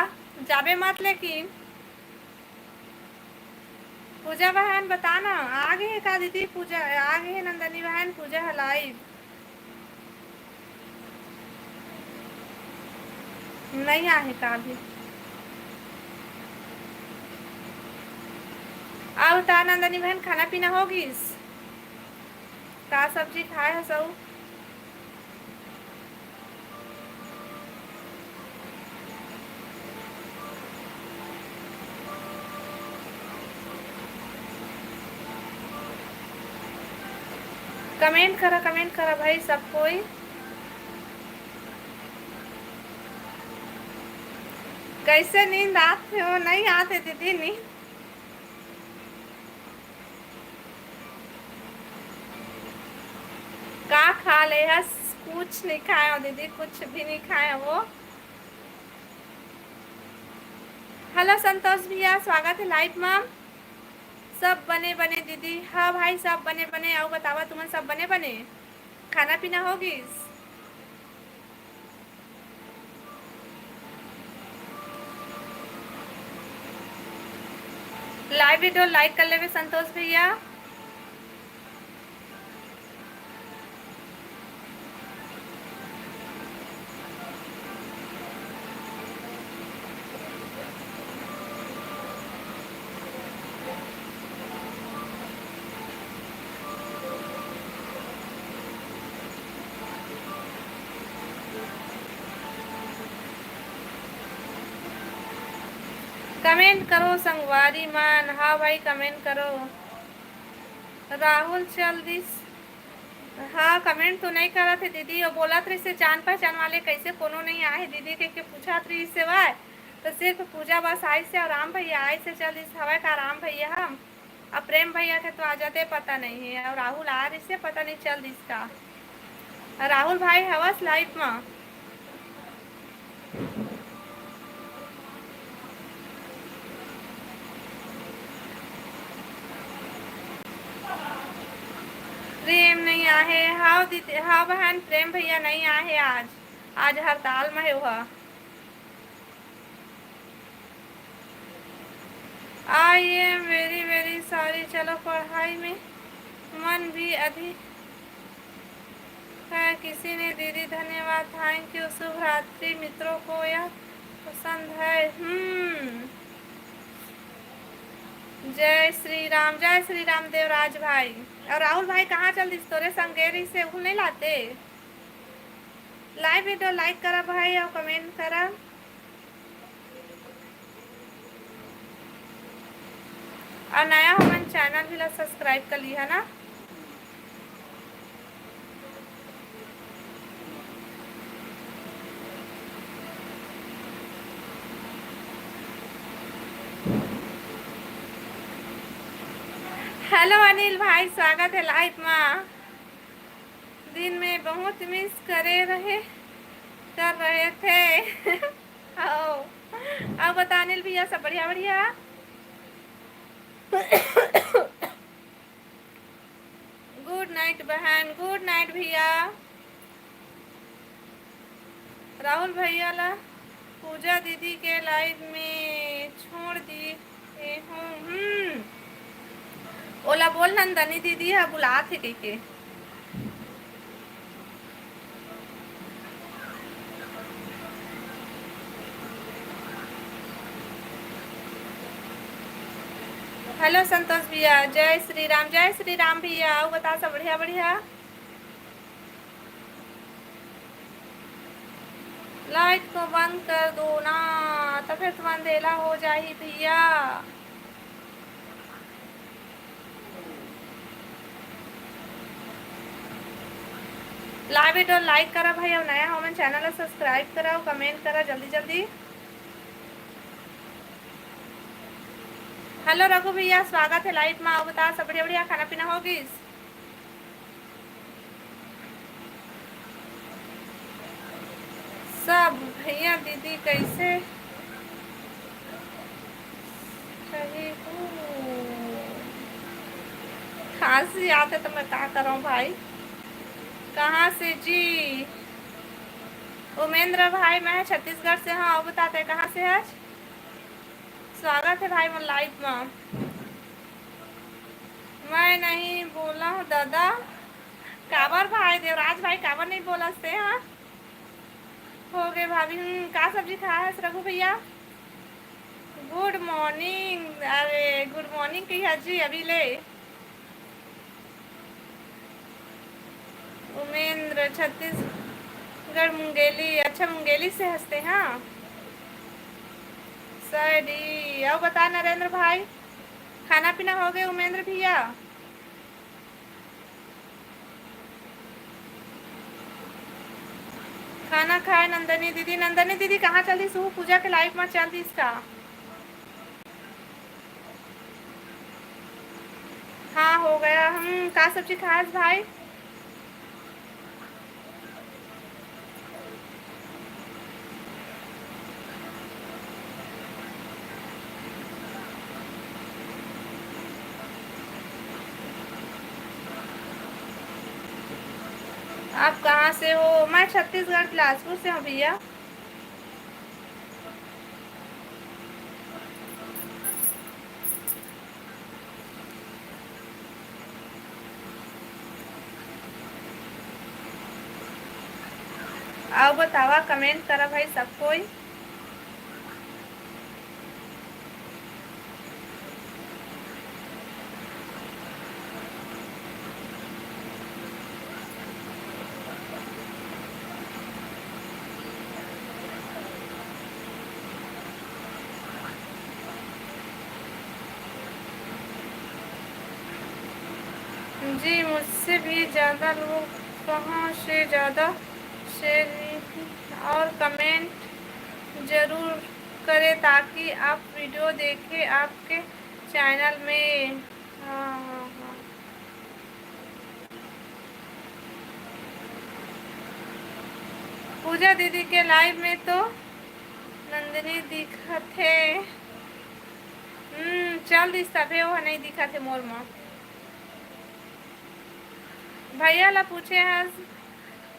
जाबे मत लेकिन। पूजा बहन बता ना, आगे है का दीदी? पूजा आगे है, नंदनी बहन पूजा है लाइव नहीं आहे का अभी? अब बता नंदनी बहन, खाना पीना होगी? का सब्जी खाए है सब? कमेंट करा भाई सब कोई। कैसे नींद आते हो? नहीं आते दीदी नींद। का खा ले हस? कुछ नहीं खाया हो दीदी, कुछ भी नहीं खाया वो। हेलो संतोष भैया, स्वागत है लाइव मैम। सब बने बने दीदी। हाँ भाई सब बने बने। आओ बतावा तुम्हें, सब बने बने खाना पीना होगी? लाइव वीडियो लाइक कर ले संतोष भैया। कमेंट करो संगवारी मान। हाँ भाई कमेंट करो। राहुल चल दिस। हाँ कमेंट तो नहीं करा थे दीदी, और बोला थे से जान पहचान वाले कैसे कोनो नहीं आए दीदी के पूछा थी इससे वाय, तो सिर्फ पूजा बस आई से, और राम भैया आई से चल इस हवा का। राम भैया हम अब प्रेम भैया के तो आ जाते पता नहीं है, और राहुल आ रही से पता नहीं चल इसका। राहुल भाई हवस लाइफ में। प्रेम नहीं आए? हाँ दीदी, हाँ बहन प्रेम भैया नहीं आए आज। आज हड़ताल में है वह। I am very very sorry. चलो पढ़ाई में मन भी अधिक है। किसी ने दीदी धन्यवाद, थैंक यू। शुभ रात्रि मित्रों को यह पसंद है। जय श्री राम देवराज भाई। और राहुल भाई कहाँ चल दिस तोरे संगेरी से उल नहीं लाते? लाइव वीडियो लाइक करा भाई और कमेंट करा। और नया हमारे चैनल भी सब्सक्राइब कर लिया ना। हेलो अनिल भाई, स्वागत है लाइव में। दिन में बहुत मिस कर रहे थे। आओ अब बता अनिल भैया, सब बढ़िया बढ़िया? गुड नाइट बहन, गुड नाइट भैया। राहुल भैया ला पूजा दीदी के लाइव में छोड़ दी हूँ। ओला बोल नंदनी दीदी है बुला थे के। हेलो संतोष भैया, जय श्री राम भैया। आओ बता सब बढ़िया बढ़िया? लाइट को बंद कर दो ना, तो फिर तुम अंधेला हो जाही भैया। लाइव वीडियो लाइक करा भाई, और नया हो चैनल सब्सक्राइब करा, कमेंट करा जल्दी जल्दी। हेलो रघु भैया, स्वागत है लाइव में। आओ बता सब बढ़िया बढ़िया? खाना पीना होगी? सब भैया दीदी कैसे सही हूँ? खांसी आते तो मैं क्या करूँ भाई? कहाँ से जी? उमेंद्र भाई मैं छत्तीसगढ़ से हाँ। और बताते कहाँ से है? स्वागत है भाई मन लाइव में। मैं नहीं बोला हूँ दादा। काबर भाई देवराज भाई काबर नहीं बोला से हाँ। हो गए भाभी। का सब्जी खाया है रघु भैया? Good morning. अरे गुड मॉर्निंग की है जी अभी ले। उमेंद्र छत्तीसगढ़ मुंगेली। अच्छा मुंगेली से हंसते हाँ। सही। अब बता नरेंद्र भाई खाना पीना हो गया उमेंद्र भैया? खाना खाए नंदनी दीदी। नंदनी दीदी कहाँ चल दी? सुबह पूजा के लाइफ में चल दी इसका। हाँ हो गया। हम का सब्जी खास भाई? आप कहाँ से हो? मैं छत्तीसगढ़ बिलासपुर से हूँ भैया। आओ बतावा कमेंट करा भाई सब कोई। जी मुझसे भी ज़्यादा लोग कहाँ से ज़्यादा शेयर और कमेंट ज़रूर करें ताकि आप वीडियो देखें आपके चैनल में। हाँ हाँ हाँ। पूजा दीदी के लाइव में तो नंदिनी दिखत थे। चल दिस तबे वो नहीं दिखा थे मोर में। भैया ला पूछे हैं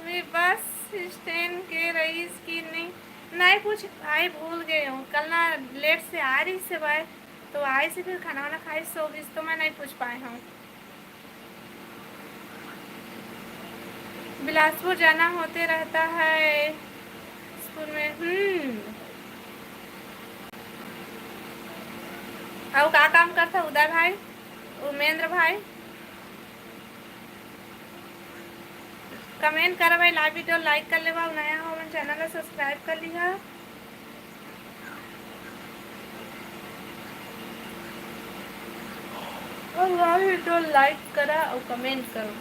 वे बस स्टैंड के रईस की नहीं पूछ भाई भूल गए हूँ। कल ना लेट से आ रही से भाई तो आई से फिर खाना वाना खाई सो गई तो मैं नहीं पूछ पाए हूँ। बिलासपुर जाना होते रहता है स्कूल में। और का काम करता उदय भाई उमेंद्र भाई? कमेंट कर भाई लाइव वीडियो लाइक कर ले नया हो मैं चैनल सब्सक्राइब कर लिया। और लाइव वीडियो लाइक करा और कमेंट करो।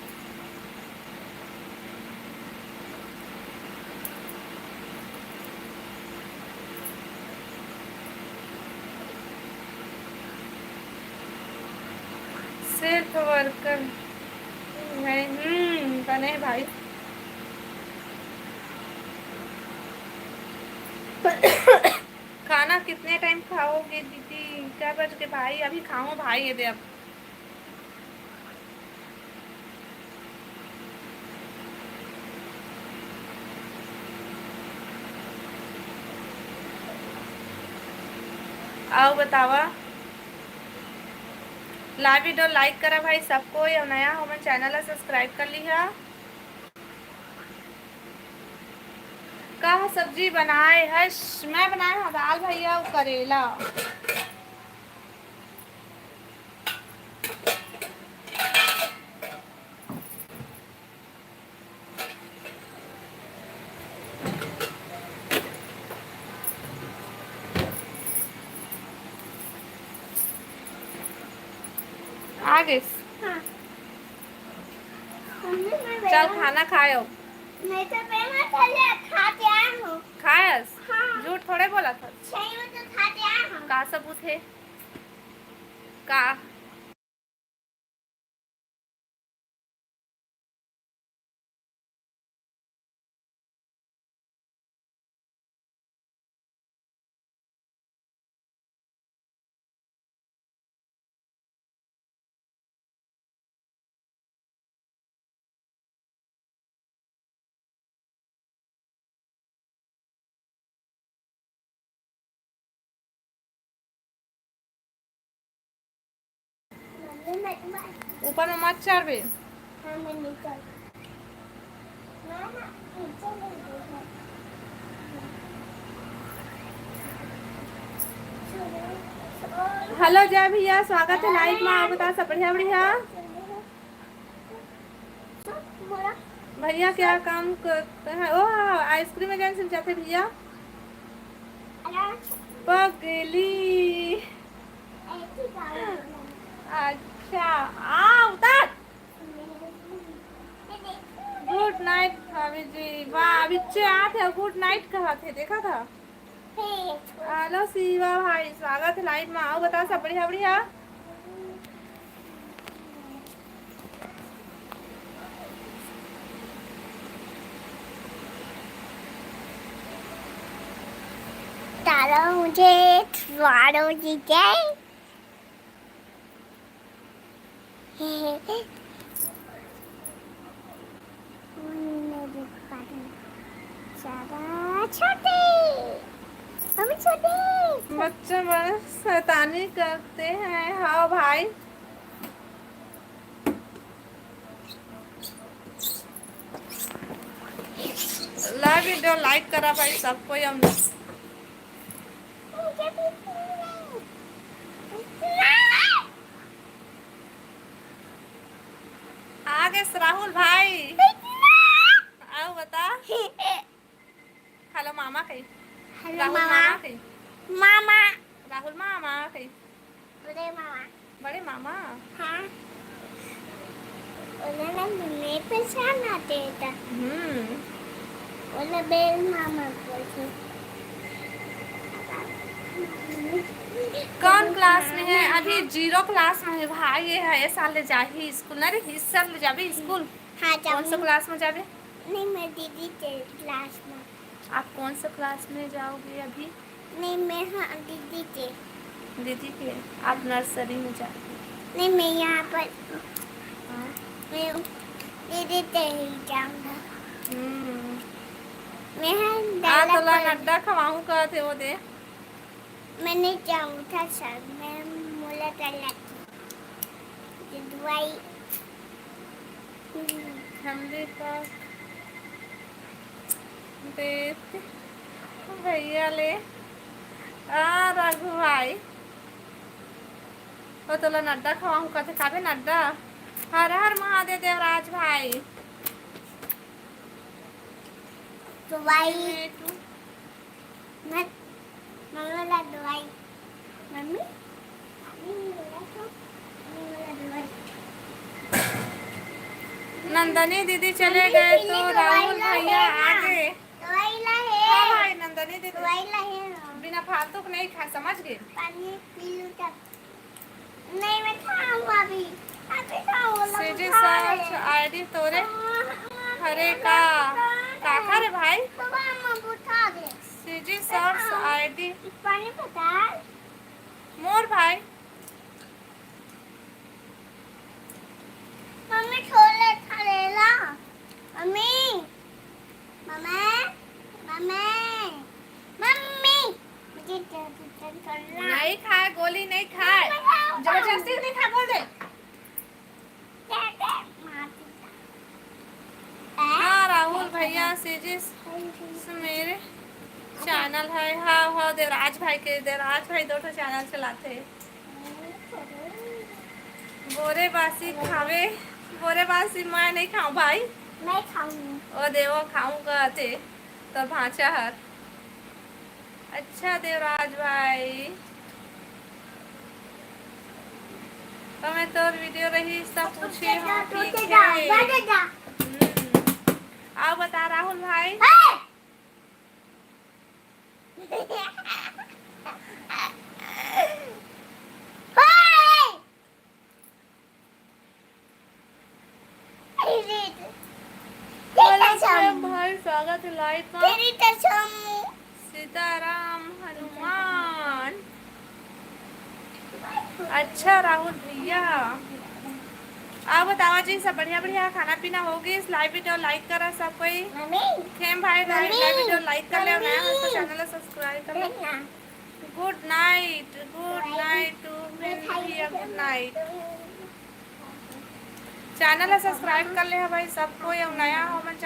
सिर्फ वर्कर है बने भाई। खाना कितने टाइम खाओगे दीदी? क्या बज के भाई? अभी खाओ भाई ये दे अब। आओ बतावा लाइव वीडियो लाइक करा भाई सबको और नया हो मैं चैनल सब्सक्राइब कर लिया। का सब्जी बनाए है? मैं बनाया हूँ दाल भैया और करेला। आगे हाँ। चल खाना खाओ। नहीं तो मैं पहले खाते आया हूँ। खायस? हाँ। झूठ थोड़े बोला था। सही में तो खाते आया हूँ। का सबूत है? का ऊपर में मत चढ़। हाँ मैं नीचे मैं ना नीचे नहीं देखा हेलो जय भैया, स्वागत है लाइव में। आप बता सब बढ़िया बढ़िया। भैया क्या काम करते हैं? ओह आइसक्रीम एजेंसी में जाते भैया। पगली अच्छा आ उतर। गुड नाइट भाभी जी। वाह अभी चार थे, गुड नाइट कहा थे, देखा था। हेलो शिवा भाई, स्वागत है लाइव में। आओ बताओ सब बढ़िया बढ़िया। तारा मुझे स्वारो जी जाए छोटे हम छोटे बच्चे बड़े शैतानी करते हैं। हाँ भाई लाइव वीडियो लाइक करा भाई सबको। हम आगे राहुल भाई आओ बता। हेलो मामा कही। हेलो राहुल मामा मामा कही। मामा राहुल मामा कही। बड़े मामा बड़े मामा। हाँ उन्होंने मुझे पहचाना देता उन्हें बेल मामा बोलते। कौन क्लास में है? अभी 0 क्लास में है भाई। ये है साल ले जाही स्कूल ना रे, इस साल ले जाबे स्कूल। हाँ कौन सा क्लास में जाबे? नहीं मैं दीदी के क्लास में। आप कौन सा क्लास में जाओगे अभी? नहीं मैं हाँ दीदी के। दीदी के। आप नर्सरी में जाओगे? नहीं मैं यहाँ पर हाँ। मैं दीदी के ही जाऊँगा। मैं हाँ तो नड्डा खवाऊँ का थे वो दे। मैं नहीं जाऊँ था सर। मैं मोला डाला दवाई ठंडी का देते भैया ले आ रघु भाई। वो तो नड्डा खवाऊँ का थे, खाबे नड्डा। हर हर महादेव देवराज भाई। दवाई मम्मी वाला दवाई मम्मी नंदनी दीदी चले गए तो राहुल भैया आगे। दवाई लाए। हाँ भाई नंदनी दीदी दवाई लाए बिना फालतू को नहीं खा, समझ गए? पानी पी लूँ तब। नहीं मैं खाऊंगा अभी खाऊंगा। सीधी सर्च आईडी तोरे हरे का काका रे भाई। उठा दे सीधी सर्च आईडी पानी पता मोर भाई। मम्मी छोले खा लेला। मम्मी मम्मी मम्मी मम्मी मुझे नहीं खाए, गोली नहीं खाए, जबरदस्ती नहीं खा बोल दे। हाँ राहुल भैया सीजी मेरे चैनल है। हाँ हाँ देवराज भाई के। देवराज भाई 2 चैनल चलाते हैं। बोरे बासी खावे। बोरे बासी मैं नहीं खाऊं भाई। मैं खाऊंगी। ओ देवो खाऊंगा थे तो भाचा हर। अच्छा देवराज भाई तो मैं तो वीडियो रही सब पूछी हूँ ठीक है। आओ बता राहुल भाई। भाई स्वागत है लाइव में। सीताराम हनुमान। अच्छा राहुल भैया आप बताओ जी सब बढ़िया बढ़िया। खाना पीना होगी। इस लाइव वीडियो लाइक करा सब कोई। खेम भाई लाइव वीडियो लाइक कर ले, नया है तो चैनल सब्सक्राइब कर ले। गुड नाइट टू भैया, गुड नाइट। चैनल सब्सक्राइब कर ले है भाई सबको। ये नया हो मन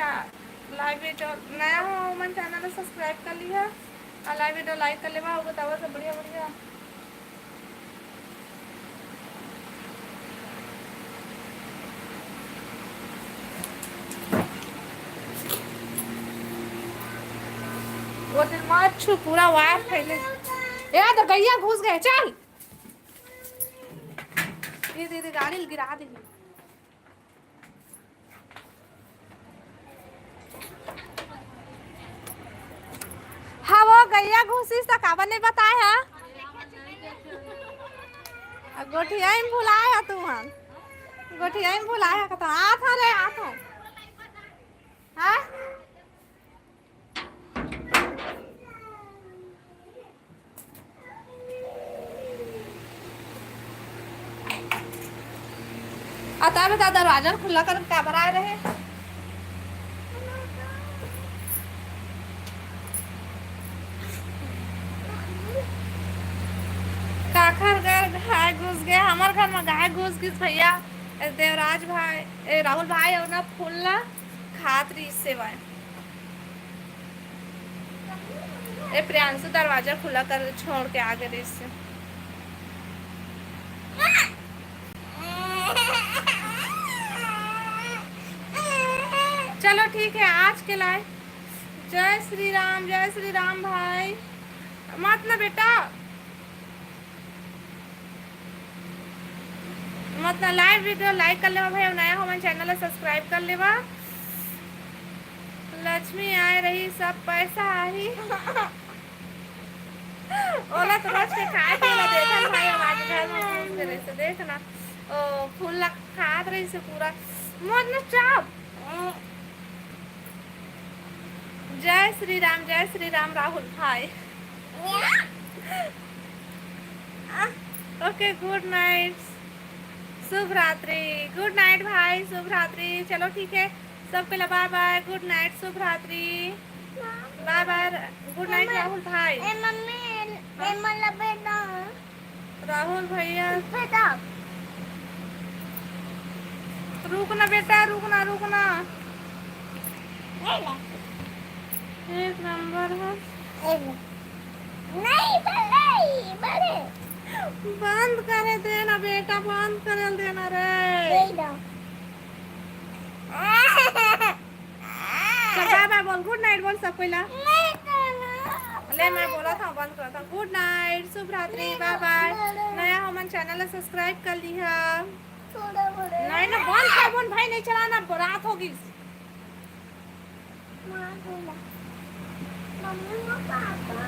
लाइव वीडियो नया हो मन चैनल सब्सक्राइब कर लिया और लाइव वीडियो लाइक कर लेवा। बतावा सब बढ़िया बढ़िया। वो दिन मार पूरा वायर फैले यार तो गैया घुस गए। चल ये दीदी गाड़ी गिरा देगी। हाँ वो गैया घुसी तो काबर नहीं बताया है। गोठिया में भुलाया तू हम गोठिया में भुलाया तो आ था रे आ था। हाँ आता बता दरवाजा खुला कर काबर आए रहे। काखर घर गाय घुस गया हमारे घर में गाय घुस गई भैया। देवराज भाई राहुल भाई और ना फूलना खातरी सेवाएं। ए प्रियांशु दरवाजा खुला कर छोड़ के आ गए इससे। चलो ठीक है आज के लाए। जय श्री राम भाई। मत ना बेटा मत ना लाइव वीडियो लाइक कर लेवा भाई। नया हो मन चैनल सब्सक्राइब कर लेवा। लक्ष्मी आए रही सब पैसा आई ओला तो रोज के खाए पीला देखन भाई हमारे घर में घूम के रही से देखना। ओ फूल खात रही से पूरा मत ना चाप। जय श्री राम राहुल भाई। ओके गुड नाइट शुभ रात्रि। गुड नाइट भाई शुभ रात्रि। चलो ठीक है सबके लिए बाय बाय गुड नाइट शुभ रात्रि bye bye good night Rahul भाई। ए मम्मी ए मला बेटा राहुल भैया बेटा रुकना बेटा रुकना ले ले एक नंबर है। नहीं बड़े बंद करे देना बेटा बंद कर देना रे। दे दो चल बाय बाय बोल गुड नाइट बोल सब पहला। नहीं करना ले मैं बोला था बंद करा था। गुड नाइट शुभ रात्रि बाय बाय। नया हो मन चैनल सब्सक्राइब कर लिया। थोड़ा बड़े नहीं ना बंद कर बोल भाई नहीं चलाना रात होगी। Mummy papa